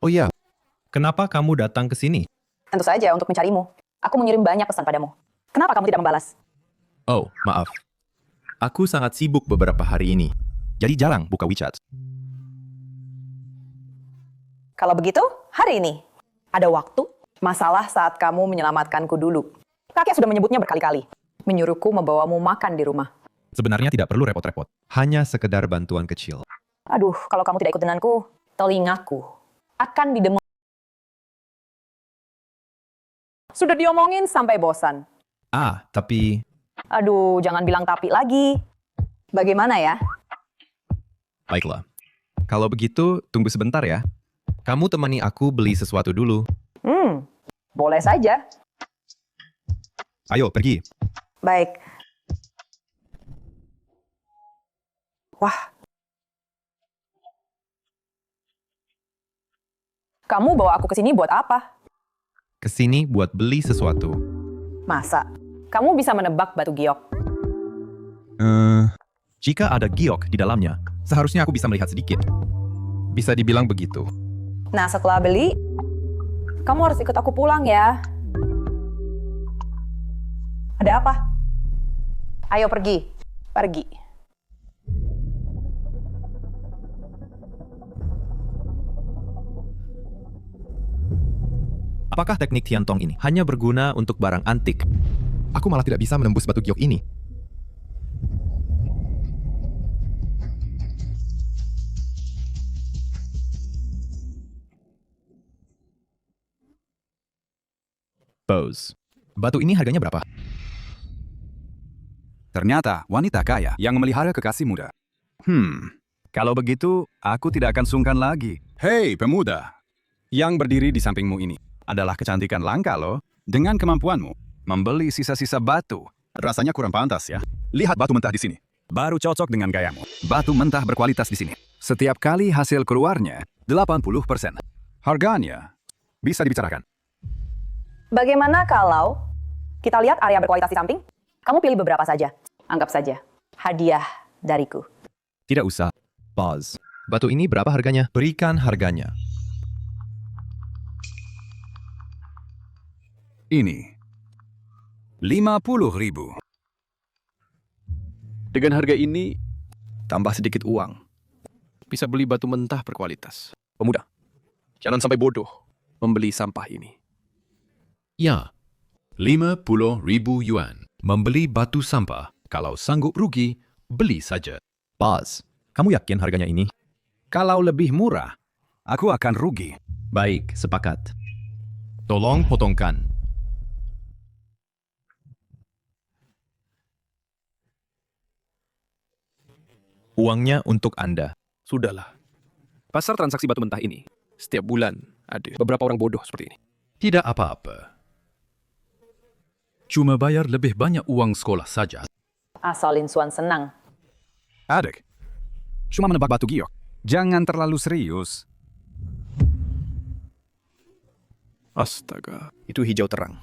Oh ya. Kenapa kamu datang ke sini? Tentu saja untuk mencarimu. Aku mengirim banyak pesan padamu. Kenapa kamu tidak membalas? Oh, maaf. Aku sangat sibuk beberapa hari ini. Jadi jarang buka WeChat. Kalau begitu, hari ini ada waktu. Masalah saat kamu menyelamatkanku dulu. Kakek sudah menyebutnya berkali-kali. Menyuruhku membawamu makan di rumah. Sebenarnya tidak perlu repot-repot. Hanya sekedar bantuan kecil. Aduh, kalau kamu tidak ikut denganku, telingaku akan didengar. Sudah diomongin sampai bosan. Tapi... Aduh, jangan bilang tapi lagi. Bagaimana ya? Baiklah. Kalau begitu, tunggu sebentar ya. Kamu temani aku beli sesuatu dulu. Boleh saja. Ayo, pergi. Baik. Wah. Kamu bawa aku ke sini buat apa? Kesini buat beli sesuatu. Masa? Kamu bisa menebak batu giok? Jika ada giok di dalamnya, seharusnya aku bisa melihat sedikit. Bisa dibilang begitu. Nah, setelah beli, kamu harus ikut aku pulang ya. Ada apa? Ayo pergi. Pergi. Apakah teknik Tiantong ini hanya berguna untuk barang antik? Aku malah tidak bisa menembus batu giok ini. Bose. Batu ini harganya berapa? Ternyata wanita kaya yang memelihara kekasih muda. Kalau begitu, aku tidak akan sungkan lagi. Hei pemuda, yang berdiri di sampingmu ini adalah kecantikan langka loh. Dengan kemampuanmu membeli sisa-sisa batu. Rasanya kurang pantas ya. Lihat batu mentah di sini. Baru cocok dengan gayamu. Batu mentah berkualitas di sini. Setiap kali hasil keluarnya, 80%. Harganya bisa dibicarakan. Bagaimana kalau kita lihat area berkualitas di samping? Kamu pilih beberapa saja. Anggap saja hadiah dariku. Tidak usah. Pause. Batu ini berapa harganya? Berikan harganya. Ini 50.000. Dengan harga ini, tambah sedikit uang. Bisa beli batu mentah berkualitas. Pemuda, jangan sampai bodoh membeli sampah ini. Ya, 50.000 yuan. Membeli batu sampah. Kalau sanggup rugi, beli saja. Pause. Kamu yakin harganya ini? Kalau lebih murah, aku akan rugi. Baik, sepakat. Tolong potongkan. Uangnya untuk Anda. Sudahlah. Pasar transaksi batu mentah ini, setiap bulan ada beberapa orang bodoh seperti ini. Tidak apa-apa. Cuma bayar lebih banyak uang sekolah saja. Asal Lin Xuan senang. Adik, cuma menebak batu giok. Jangan terlalu serius. Astaga, itu hijau terang.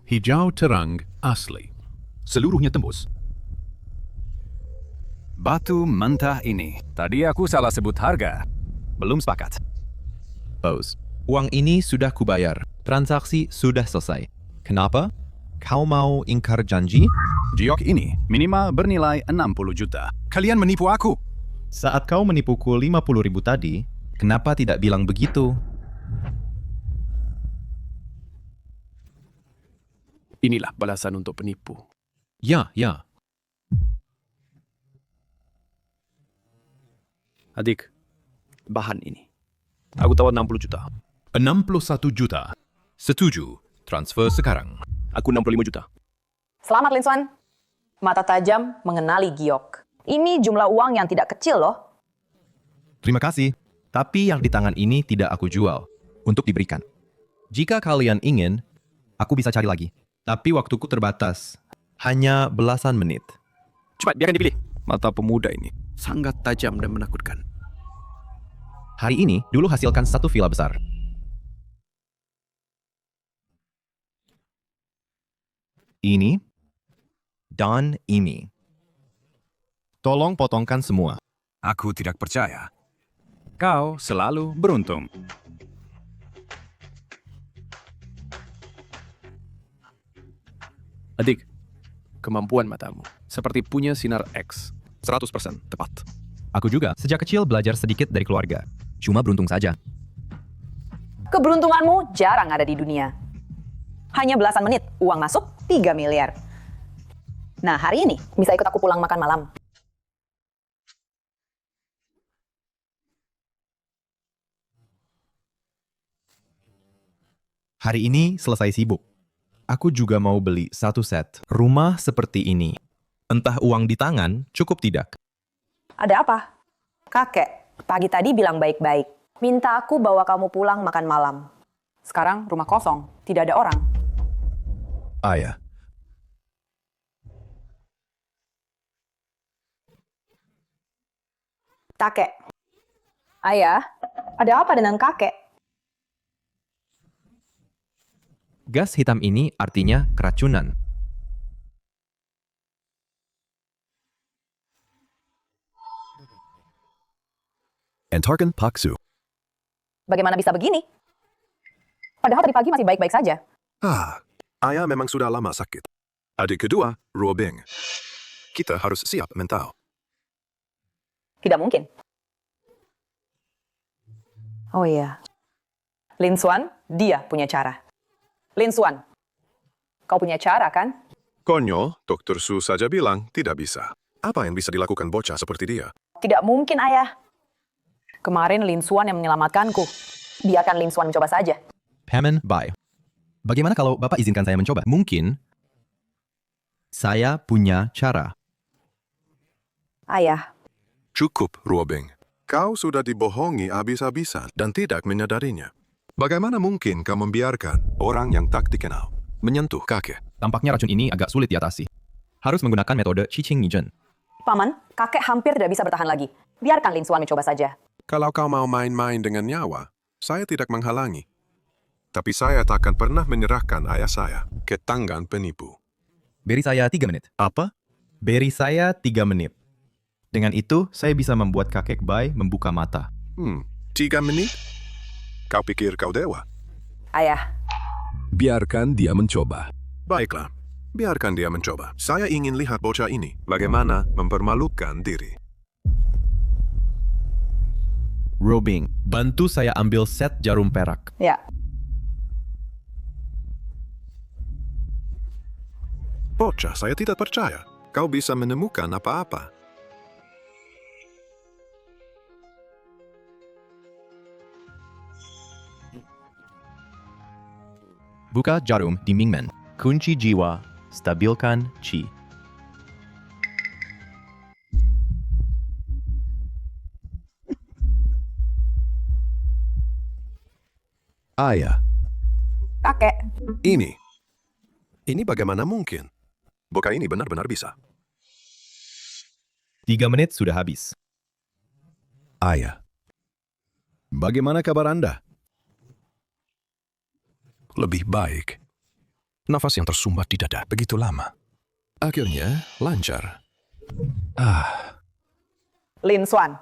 Hijau terang asli. Seluruhnya tembus. Batu mentah ini. Tadi aku salah sebut harga. Belum sepakat. Pause. Uang ini sudah kubayar. Transaksi sudah selesai. Kenapa? Kau mau ingkar janji? Giok ini minimal bernilai 60 juta. Kalian menipu aku. Saat kau menipuku 50.000 tadi, kenapa tidak bilang begitu? Inilah balasan untuk penipu. Ya. Adik, bahan ini. Aku tawar 60 juta. 61 juta. Setuju. Transfer sekarang. Aku 65 juta. Selamat Lin Xuan. Mata tajam mengenali giok. Ini jumlah uang yang tidak kecil loh. Terima kasih. Tapi yang di tangan ini tidak aku jual. Untuk diberikan. Jika kalian ingin, aku bisa cari lagi. Tapi waktuku terbatas. Hanya belasan menit. Cepat, biarkan dipilih. Mata pemuda ini sangat tajam dan menakutkan. Hari ini, dulu hasilkan satu villa besar. Ini, dan ini. Tolong potongkan semua. Aku tidak percaya. Kau selalu beruntung. Adik, kemampuan matamu seperti punya sinar X. 100% tepat. Aku juga sejak kecil belajar sedikit dari keluarga. Cuma beruntung saja. Keberuntunganmu jarang ada di dunia. Hanya belasan menit, uang masuk 3 miliar. Nah, hari ini bisa ikut aku pulang makan malam. Hari ini selesai sibuk. Aku juga mau beli satu set rumah seperti ini. Entah uang di tangan, cukup tidak. Ada apa? Kakek, pagi tadi bilang baik-baik. Minta aku bawa kamu pulang makan malam. Sekarang rumah kosong, tidak ada orang. Ayah, Kakek. Ayah, ada apa dengan kakek? Gas hitam ini artinya keracunan. Entarkan Paksu. Bagaimana bisa begini? Padahal tadi pagi masih baik-baik saja. Ayah memang sudah lama sakit. Adik kedua, Robing. Kita harus siap mental. Tidak mungkin. Oh iya. Lin Xuan, dia punya cara. Lin Xuan, kau punya cara kan? Konyol, Dr. Su saja bilang tidak bisa. Apa yang bisa dilakukan bocah seperti dia? Tidak mungkin, Ayah. Kemarin Lin Xuan yang menyelamatkanku. Biarkan Lin Xuan mencoba saja. Paman Bai. Bagaimana kalau Bapak izinkan saya mencoba? Mungkin saya punya cara. Ayah, Cukup, Robing. Kau sudah dibohongi habis-habisan dan tidak menyadarinya. Bagaimana mungkin kau membiarkan orang yang tak dikenal menyentuh kakek? Tampaknya racun ini agak sulit diatasi. Harus menggunakan metode Qiqing Nizhen. Paman, kakek hampir tidak bisa bertahan lagi. Biarkan Lin Xuan mencoba saja. Kalau kau mau main-main dengan nyawa, saya tidak menghalangi. Tapi saya tak akan pernah menyerahkan ayah saya ke tangan penipu. Beri saya 3 menit. Apa? Beri saya 3 menit. Dengan itu, saya bisa membuat kakek Bai membuka mata. 3 menit? Kau pikir kau dewa? Ayah. Biarkan dia mencoba. Baiklah, biarkan dia mencoba. Saya ingin lihat bocah ini bagaimana mempermalukan diri. Robing, bantu saya ambil set jarum perak. Ya. Bocah, saya tidak percaya. Kau bisa menemukan apa-apa. Buka jarum di Mingmen. Kunci jiwa, stabilkan Qi. Ayah. Kakek. Ini bagaimana mungkin? Bocah ini benar-benar bisa. 3 menit sudah habis. Ayah. Bagaimana kabar Anda? Lebih baik. Nafas yang tersumbat di dada begitu lama. Akhirnya lancar. Lin Xuan,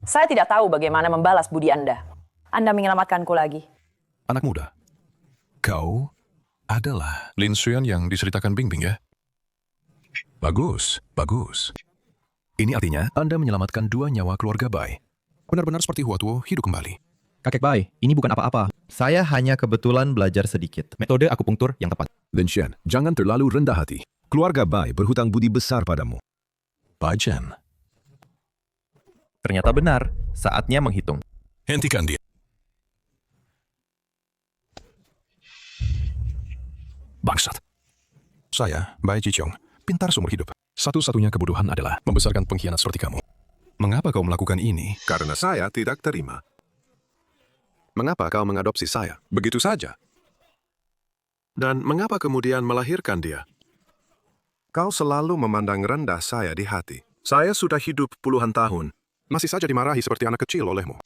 saya tidak tahu bagaimana membalas budi Anda. Anda menyelamatkanku lagi. Anak muda, kau adalah Lin Xuan yang diceritakan Bingbing ya? Bagus, bagus. Ini artinya Anda menyelamatkan 2 nyawa keluarga Bai. Benar-benar seperti Huatuo hidup kembali. Kakek Bai, ini bukan apa-apa. Saya hanya kebetulan belajar sedikit. Metode akupunktur yang tepat. Lin Xuan, jangan terlalu rendah hati. Keluarga Bai berhutang budi besar padamu. Bai Chen. Ternyata benar. Saatnya menghitung. Hentikan dia. Bangsat. Saya, Bai Jichong, pintar seumur hidup. Satu-satunya kebodohan adalah membesarkan pengkhianat seperti kamu. Mengapa kau melakukan ini? Karena saya tidak terima. Mengapa kau mengadopsi saya? Begitu saja. Dan mengapa kemudian melahirkan dia? Kau selalu memandang rendah saya di hati. Saya sudah hidup puluhan tahun. Masih saja dimarahi seperti anak kecil olehmu.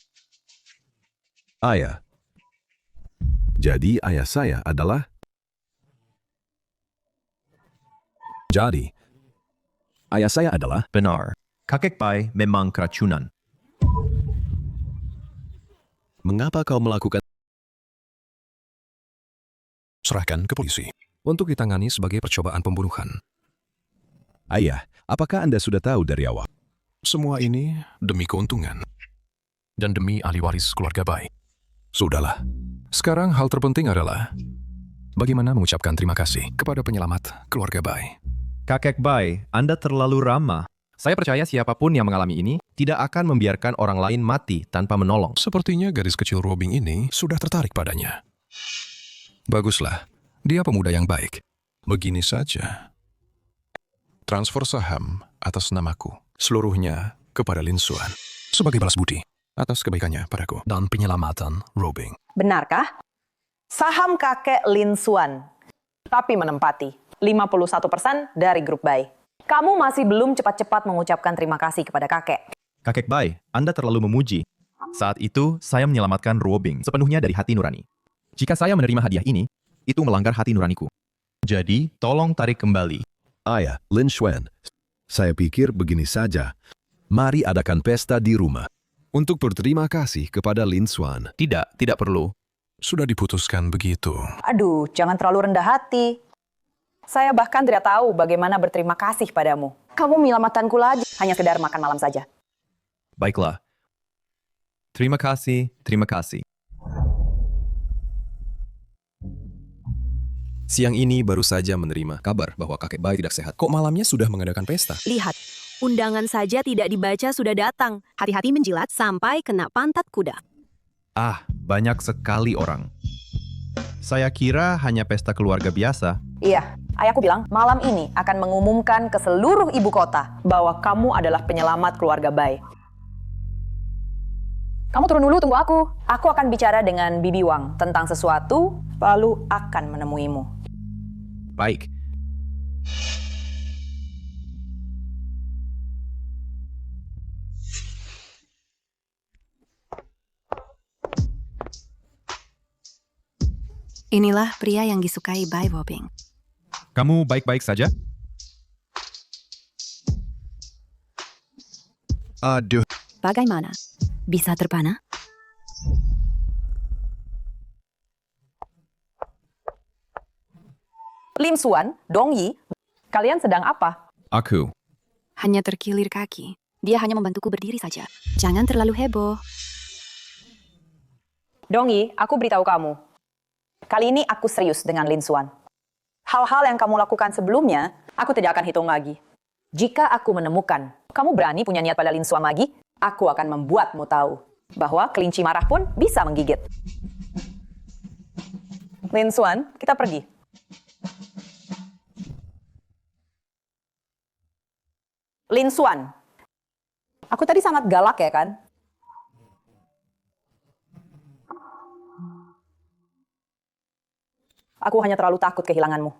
Ayah. Jadi ayah saya adalah... Jadi, ayah saya adalah... Benar. Kakek Bai memang keracunan. Mengapa kau melakukan... Serahkan ke polisi untuk ditangani sebagai percobaan pembunuhan. Ayah, apakah Anda sudah tahu dari awal? Semua ini demi keuntungan dan demi ahli waris keluarga Bai. Sudahlah. Sekarang hal terpenting adalah bagaimana mengucapkan terima kasih kepada penyelamat keluarga Bai. Kakek Bai, Anda terlalu ramah. Saya percaya siapapun yang mengalami ini tidak akan membiarkan orang lain mati tanpa menolong. Sepertinya gadis kecil Robing ini sudah tertarik padanya. Baguslah, dia pemuda yang baik. Begini saja. Transfer saham atas namaku, seluruhnya kepada Lin Xuan. Sebagai balas budi. atas kebaikannya padaku. Dan penyelamatan Robing. Benarkah? Saham kakek Lin Xuan, tapi menempati 51% dari grup Bai. Kamu masih belum cepat-cepat mengucapkan terima kasih kepada kakek. Kakek Bai, Anda terlalu memuji. Saat itu, saya menyelamatkan Robing sepenuhnya dari hati nurani. Jika saya menerima hadiah ini, itu melanggar hati nuraniku. Jadi, tolong tarik kembali. Ayah, Lin Xuan, saya pikir begini saja. Mari adakan pesta di rumah. Untuk berterima kasih kepada Lin Xuan. Tidak perlu. Sudah diputuskan begitu. Aduh, jangan terlalu rendah hati. Saya bahkan tidak tahu bagaimana berterima kasih padamu. Kamu menyelamatkanku lagi, hanya sekedar makan malam saja. Baiklah. Terima kasih. Siang ini baru saja menerima kabar bahwa kakek Bai tidak sehat. Kok malamnya sudah mengadakan pesta? Lihat, undangan saja tidak dibaca sudah datang. Hati-hati menjilat sampai kena pantat kuda. Banyak sekali orang. Saya kira hanya pesta keluarga biasa. Iya, ayahku bilang malam ini akan mengumumkan ke seluruh ibu kota bahwa kamu adalah penyelamat keluarga Bai. Kamu turun dulu, tunggu aku. Aku akan bicara dengan Bibi Wang tentang sesuatu, lalu akan menemuimu. Baik. Inilah pria yang disukai Bai Wobing. Kamu baik-baik saja? Aduh. Bagaimana? Bisa terpana? Lim Xuan, Dong Yi, kalian sedang apa? Aku. Hanya terkilir kaki. Dia hanya membantuku berdiri saja. Jangan terlalu heboh. Dong Yi, aku beritahu kamu. Kali ini aku serius dengan Lin Xuan. Hal-hal yang kamu lakukan sebelumnya, aku tidak akan hitung lagi. Jika aku menemukan kamu berani punya niat pada Lin Xuan lagi, aku akan membuatmu tahu bahwa kelinci marah pun bisa menggigit. Lin Xuan, kita pergi. Lin Xuan, aku tadi sangat galak ya kan? Aku hanya terlalu takut kehilanganmu.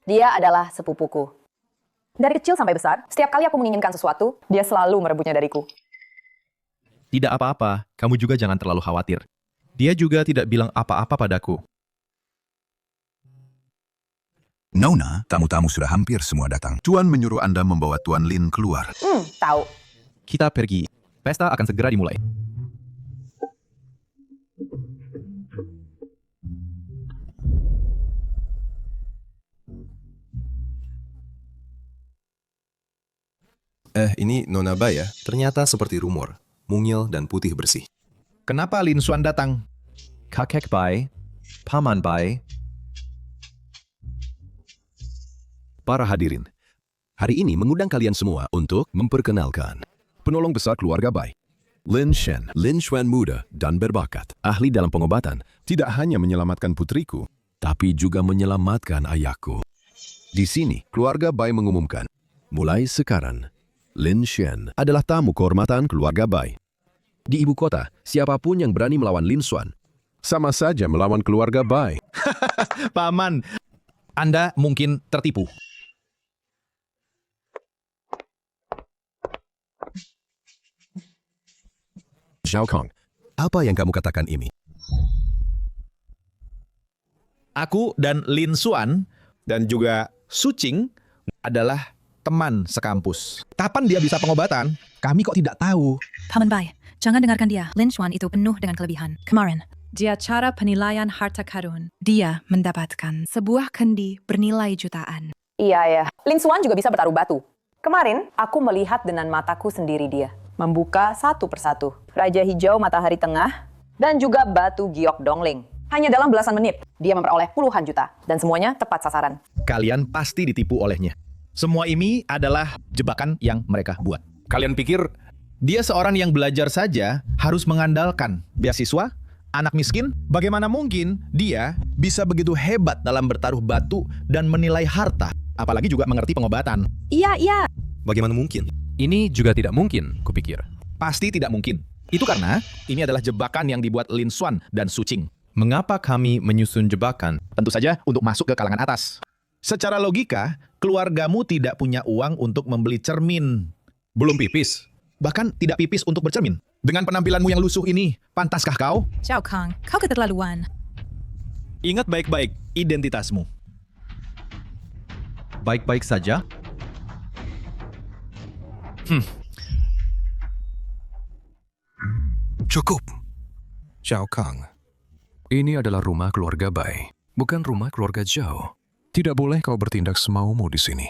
Dia adalah sepupuku. Dari kecil sampai besar, setiap kali aku menginginkan sesuatu, dia selalu merebutnya dariku. Tidak apa-apa, kamu juga jangan terlalu khawatir. Dia juga tidak bilang apa-apa padaku. Nona, tamu-tamu sudah hampir semua datang. Tuan menyuruh Anda membawa Tuan Lin keluar. Tahu. Kita pergi. Pesta akan segera dimulai. Ini Nona Bai ya? Ternyata seperti rumor. Mungil dan putih bersih. Kenapa Lin Xuan datang? Kakek Bai, Paman Bai. Para hadirin, hari ini mengundang kalian semua untuk memperkenalkan penolong besar keluarga Bai. Lin Shen, Lin Xuan muda dan berbakat. Ahli dalam pengobatan, Tidak hanya menyelamatkan putriku, tapi juga menyelamatkan ayahku. di sini keluarga Bai mengumumkan, Mulai sekarang, Lin Shen adalah tamu kehormatan keluarga Bai. di ibu kota, siapapun yang berani melawan Lin Xuan, Sama saja melawan keluarga Bai. Paman, Anda mungkin tertipu. Zhao Kong, apa yang kamu katakan ini? Aku dan Lin Xuan dan juga Su Qing adalah teman sekampus. Kapan dia bisa pengobatan? Kami kok tidak tahu. Paman Bai, jangan dengarkan dia. Lin Xuan itu penuh dengan kelebihan. Kemarin, di acara penilaian harta karun, dia mendapatkan sebuah kendi bernilai jutaan. Iya ya, Lin Xuan juga bisa bertaruh batu. Kemarin, aku melihat dengan mataku sendiri dia. Membuka satu persatu. Raja Hijau Matahari Tengah, dan juga batu giok dongling. Hanya dalam belasan menit, dia memperoleh puluhan juta. Dan semuanya tepat sasaran. Kalian pasti ditipu olehnya. Semua ini adalah jebakan yang mereka buat. Kalian pikir dia seorang yang belajar saja harus mengandalkan beasiswa? Anak miskin? Bagaimana mungkin dia bisa begitu hebat dalam bertaruh batu dan menilai harta? Apalagi juga mengerti pengobatan. Iya. Bagaimana mungkin? Ini juga tidak mungkin, kupikir. Pasti tidak mungkin. Itu karena ini adalah jebakan yang dibuat Lin Xuan dan Su Qing. Mengapa kami menyusun jebakan? Tentu saja untuk masuk ke kalangan atas. Secara logika, keluargamu tidak punya uang untuk membeli cermin. Belum pipis. Bahkan tidak pipis untuk bercermin. Dengan penampilanmu yang lusuh ini, pantaskah kau? Zhao Kang, kau keterlaluan. Ingat baik-baik identitasmu. Baik-baik saja. Cukup. Zhao Kang. Ini adalah rumah keluarga Bai, bukan rumah keluarga Zhao. Tidak boleh kau bertindak semaumu di sini.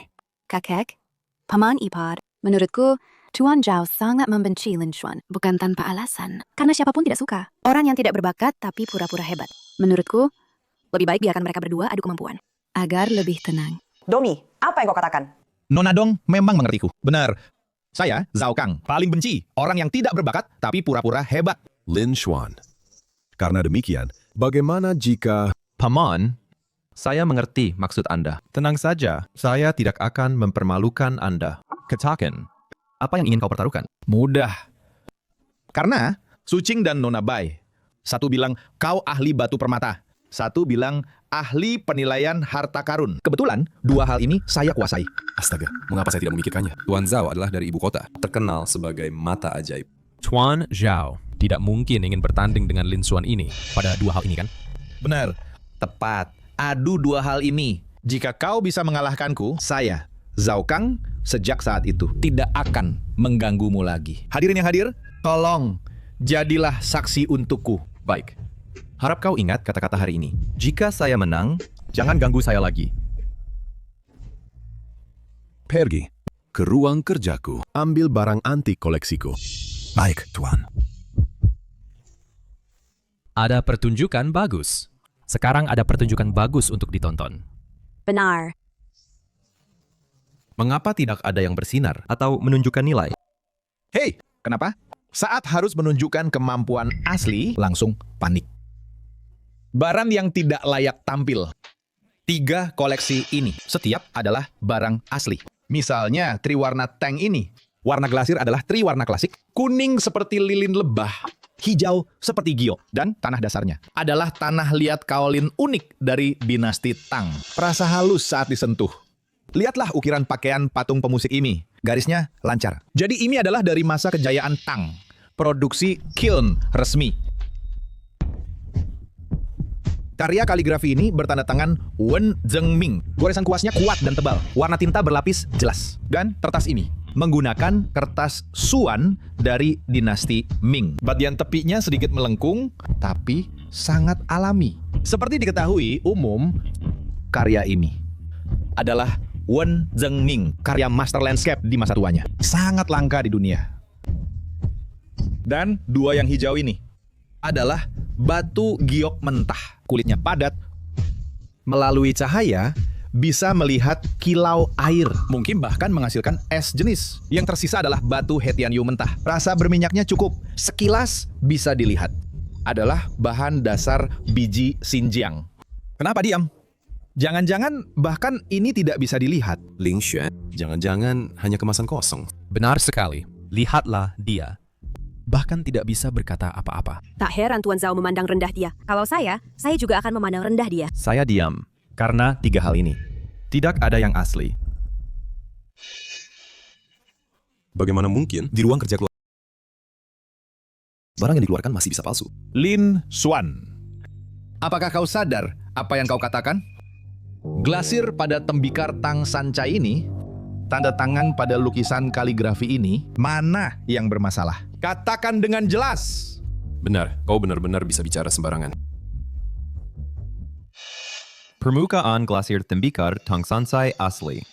Kakek, paman ipar, menurutku Tuan Zhao sangat membenci Lin Xuan, bukan tanpa alasan. Karena siapapun tidak suka. Orang yang tidak berbakat tapi pura-pura hebat. Menurutku, lebih baik biarkan mereka berdua adu kemampuan. Agar lebih tenang. Domi, apa yang kau katakan? Nona Dong memang mengertiku. Benar. Saya, Zhao Kang, paling benci orang yang tidak berbakat tapi pura-pura hebat. Lin Xuan. Karena demikian, bagaimana jika... Paman, saya mengerti maksud Anda. Tenang saja, saya tidak akan mempermalukan Anda. Katakan, apa yang ingin kau pertaruhkan? Mudah. Karena Su Qing dan Nona Bai. Satu bilang, kau ahli batu permata. Satu bilang, ahli penilaian harta karun. Kebetulan, dua hal ini saya kuasai. Astaga, mengapa saya tidak memikirkannya? Tuan Zhao adalah dari ibu kota, terkenal sebagai mata ajaib. Tuan Zhao tidak mungkin ingin bertanding dengan Lin Xuan ini pada dua hal ini kan? Benar, tepat. Adu dua hal ini. Jika kau bisa mengalahkanku, saya, Zhao Kang, sejak saat itu tidak akan mengganggumu lagi. Hadirin yang hadir, tolong jadilah saksi untukku. Baik. Harap kau ingat kata-kata hari ini. Jika saya menang, jangan ganggu saya lagi. Pergi ke ruang kerjaku. Ambil barang antik koleksiku. Baik, Tuan. Ada pertunjukan bagus. Sekarang ada pertunjukan bagus untuk ditonton. Benar. Mengapa tidak ada yang bersinar atau menunjukkan nilai? Hei, kenapa? Saat harus menunjukkan kemampuan asli, langsung panik. Barang yang tidak layak tampil. 3 koleksi ini, setiap adalah barang asli. Misalnya, triwarna tank ini. Warna glasir adalah triwarna klasik. Kuning seperti lilin lebah. Hijau seperti giok. Dan tanah dasarnya adalah tanah liat kaolin unik dari dinasti Tang. Perasa halus saat disentuh. Lihatlah ukiran pakaian patung pemusik ini. Garisnya lancar. Jadi ini adalah dari masa kejayaan Tang. Produksi kiln resmi. Karya kaligrafi ini bertanda tangan Wen Zhengming. Goresan kuasnya kuat dan tebal. Warna tinta berlapis jelas. Dan kertas ini menggunakan kertas Suan dari dinasti Ming. Bagian tepinya sedikit melengkung, tapi sangat alami. Seperti diketahui umum, karya ini adalah Wen Zhengming, karya master landscape di masa tuanya. Sangat langka di dunia. Dan 2 yang hijau ini adalah batu giok mentah. Kulitnya padat. Melalui cahaya, bisa melihat kilau air. Mungkin bahkan menghasilkan es jenis. Yang tersisa adalah batu hetianyu mentah. Rasa berminyaknya cukup. Sekilas bisa dilihat. Adalah bahan dasar biji Xinjiang. Kenapa diam? Jangan-jangan bahkan ini tidak bisa dilihat. Ling Xuan, jangan-jangan hanya kemasan kosong. Benar sekali. Lihatlah dia. Bahkan tidak bisa berkata apa-apa. Tak heran Tuan Zhao memandang rendah dia. Kalau saya juga akan memandang rendah dia. Saya diam, karena 3 hal ini. Tidak ada yang asli. Bagaimana mungkin di ruang kerja keluarga barang yang dikeluarkan masih bisa palsu? Lin Xuan. Apakah kau sadar apa yang kau katakan? Glasir pada tembikar Tang Sanca ini, tanda tangan pada lukisan kaligrafi ini, mana yang bermasalah? Katakan dengan jelas. Benar, kau benar-benar bisa bicara sembarangan. Permukaan glasir tembikar Tangsansai asli.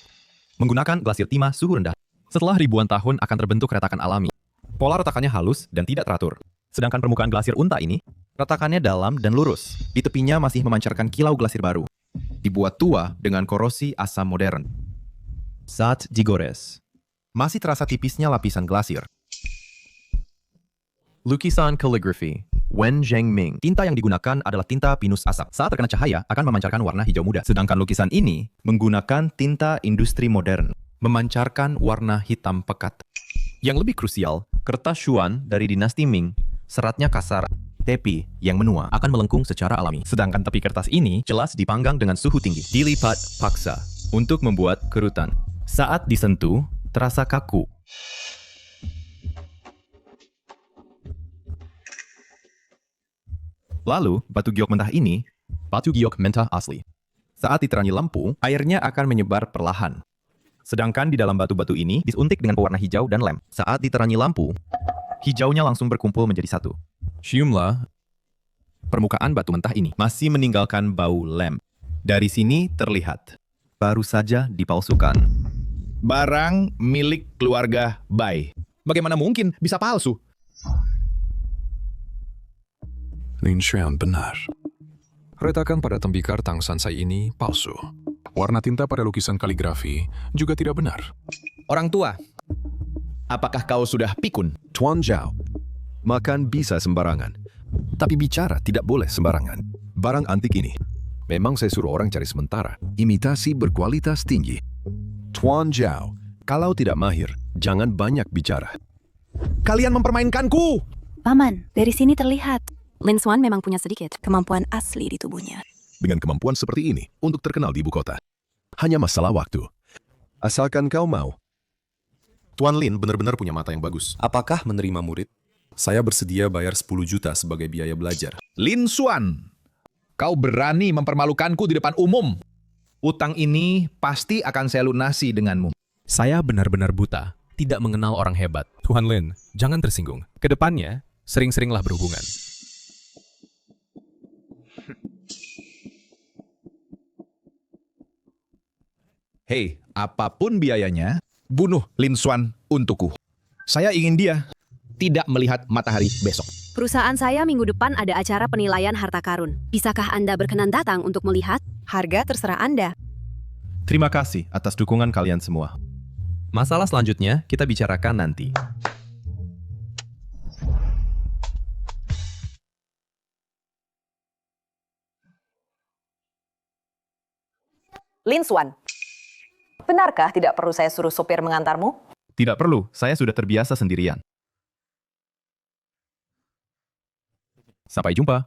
Menggunakan glasir timah suhu rendah. Setelah ribuan tahun akan terbentuk retakan alami. Pola retakannya halus dan tidak teratur. Sedangkan permukaan glasir unta ini, retakannya dalam dan lurus. Di tepinya masih memancarkan kilau glasir baru. Dibuat tua dengan korosi asam modern. Saat digores, masih terasa tipisnya lapisan glasir. Lukisan kaligrafi Wen Zhengming. Tinta yang digunakan adalah tinta pinus asap. Saat terkena cahaya akan memancarkan warna hijau muda. Sedangkan lukisan ini menggunakan tinta industri modern, memancarkan warna hitam pekat. Yang lebih krusial, Kertas Xuan dari dinasti Ming, seratnya kasar, tepi yang menua akan melengkung secara alami. Sedangkan tepi kertas ini jelas dipanggang dengan suhu tinggi. Dilipat paksa untuk membuat kerutan. Saat disentuh, terasa kaku. Lalu, batu giok mentah ini, batu giok mentah asli. Saat diterangi lampu, airnya akan menyebar perlahan. Sedangkan di dalam batu-batu ini disuntik dengan pewarna hijau dan lem. Saat diterangi lampu, hijaunya langsung berkumpul menjadi satu. Ciumlah permukaan batu mentah ini. Masih meninggalkan bau lem. Dari sini terlihat, baru saja dipalsukan. Barang milik keluarga Bai. Bagaimana mungkin bisa palsu? Linshuan benar. Retakan pada tembikar Tang Sansai ini palsu. Warna tinta pada lukisan kaligrafi juga tidak benar. Orang tua, apakah kau sudah pikun? Tuan Zhao, makan bisa sembarangan, tapi bicara tidak boleh sembarangan. Barang antik ini, memang saya suruh orang cari sementara. Imitasi berkualitas tinggi. Tuan Zhao, kalau tidak mahir, jangan banyak bicara. Kalian mempermainkanku! Paman, dari sini terlihat Lin Xuan memang punya sedikit kemampuan asli di tubuhnya. Dengan kemampuan seperti ini, untuk terkenal di ibu kota, hanya masalah waktu. Asalkan kau mau. Tuan Lin benar-benar punya mata yang bagus. Apakah menerima murid? Saya bersedia bayar 10 juta sebagai biaya belajar. Lin Xuan, kau berani mempermalukanku di depan umum. Utang ini pasti akan saya lunasi denganmu. Saya benar-benar buta, tidak mengenal orang hebat. Tuan Lin, jangan tersinggung. Kedepannya, sering-seringlah berhubungan. Hei, apapun biayanya, bunuh Lin Xuan untukku. Saya ingin dia tidak melihat matahari besok. Perusahaan saya minggu depan ada acara penilaian harta karun. Bisakah Anda berkenan datang untuk melihat? Harga terserah Anda. Terima kasih atas dukungan kalian semua. Masalah selanjutnya kita bicarakan nanti. Lin Xuan, benarkah tidak perlu saya suruh sopir mengantarmu? Tidak perlu, saya sudah terbiasa sendirian. Sampai jumpa.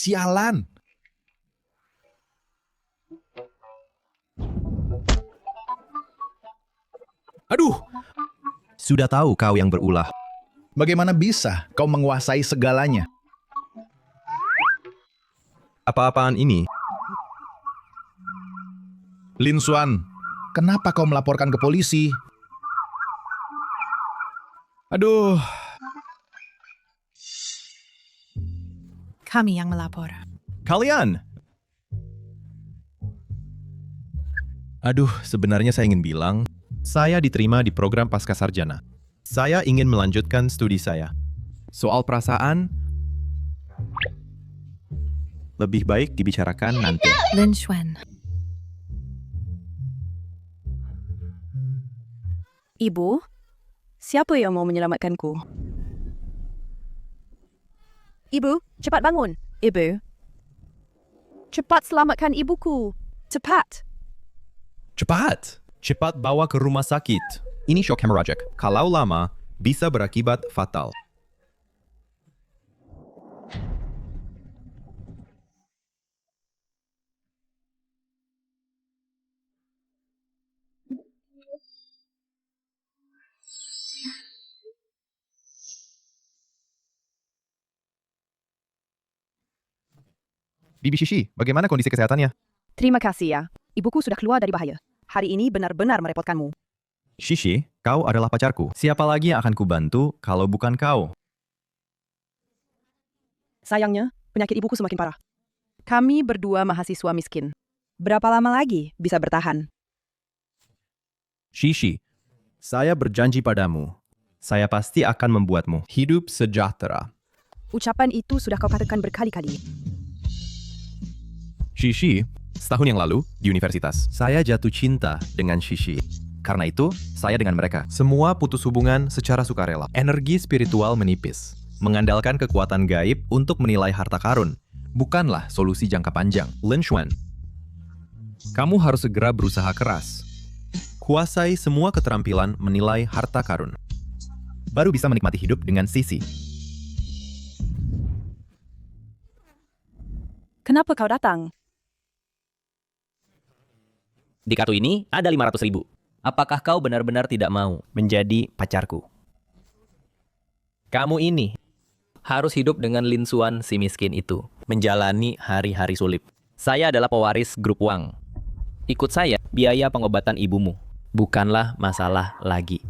Sialan. Aduh. Sudah tahu kau yang berulah. Bagaimana bisa kau menguasai segalanya? Apa-apaan ini? Lin Xuan, kenapa kau melaporkan ke polisi? Aduh. Kami yang melapor. Kalian! Aduh, sebenarnya saya ingin bilang, saya diterima di program Pascasarjana. Saya ingin melanjutkan studi saya. Soal perasaan, lebih baik dibicarakan nanti. Lin Xuan. Ibu, siapa yang mau menyelamatkanku? Ibu, cepat bangun. Ibu. Cepat selamatkan ibuku. Cepat. Cepat! Cepat bawa ke rumah sakit. Ini shock hemorrhagic. Kalau lama, bisa berakibat fatal. Bibi Shishi, bagaimana kondisi kesehatannya? Terima kasih ya. Ibuku sudah keluar dari bahaya. Hari ini benar-benar merepotkanmu. Shishi, kau adalah pacarku. Siapa lagi yang akan kubantu kalau bukan kau? Sayangnya, penyakit ibuku semakin parah. Kami berdua mahasiswa miskin. Berapa lama lagi bisa bertahan? Shishi, saya berjanji padamu. Saya pasti akan membuatmu hidup sejahtera. Ucapan itu sudah kau katakan berkali-kali. Shishi, setahun yang lalu di universitas, saya jatuh cinta dengan Shishi. Karena itu, saya dengan mereka. Semua putus hubungan secara sukarela. Energi spiritual menipis. Mengandalkan kekuatan gaib untuk menilai harta karun. Bukanlah solusi jangka panjang. Lin Xuan, kamu harus segera berusaha keras. Kuasai semua keterampilan menilai harta karun. Baru bisa menikmati hidup dengan Sisi. Kenapa kau datang? Di kartu ini ada 500.000. Apakah kau benar-benar tidak mau menjadi pacarku? Kamu ini harus hidup dengan Lin Xuan si miskin itu. Menjalani hari-hari sulit. Saya adalah pewaris grup Wang. Ikut saya, biaya pengobatan ibumu. Bukanlah masalah lagi.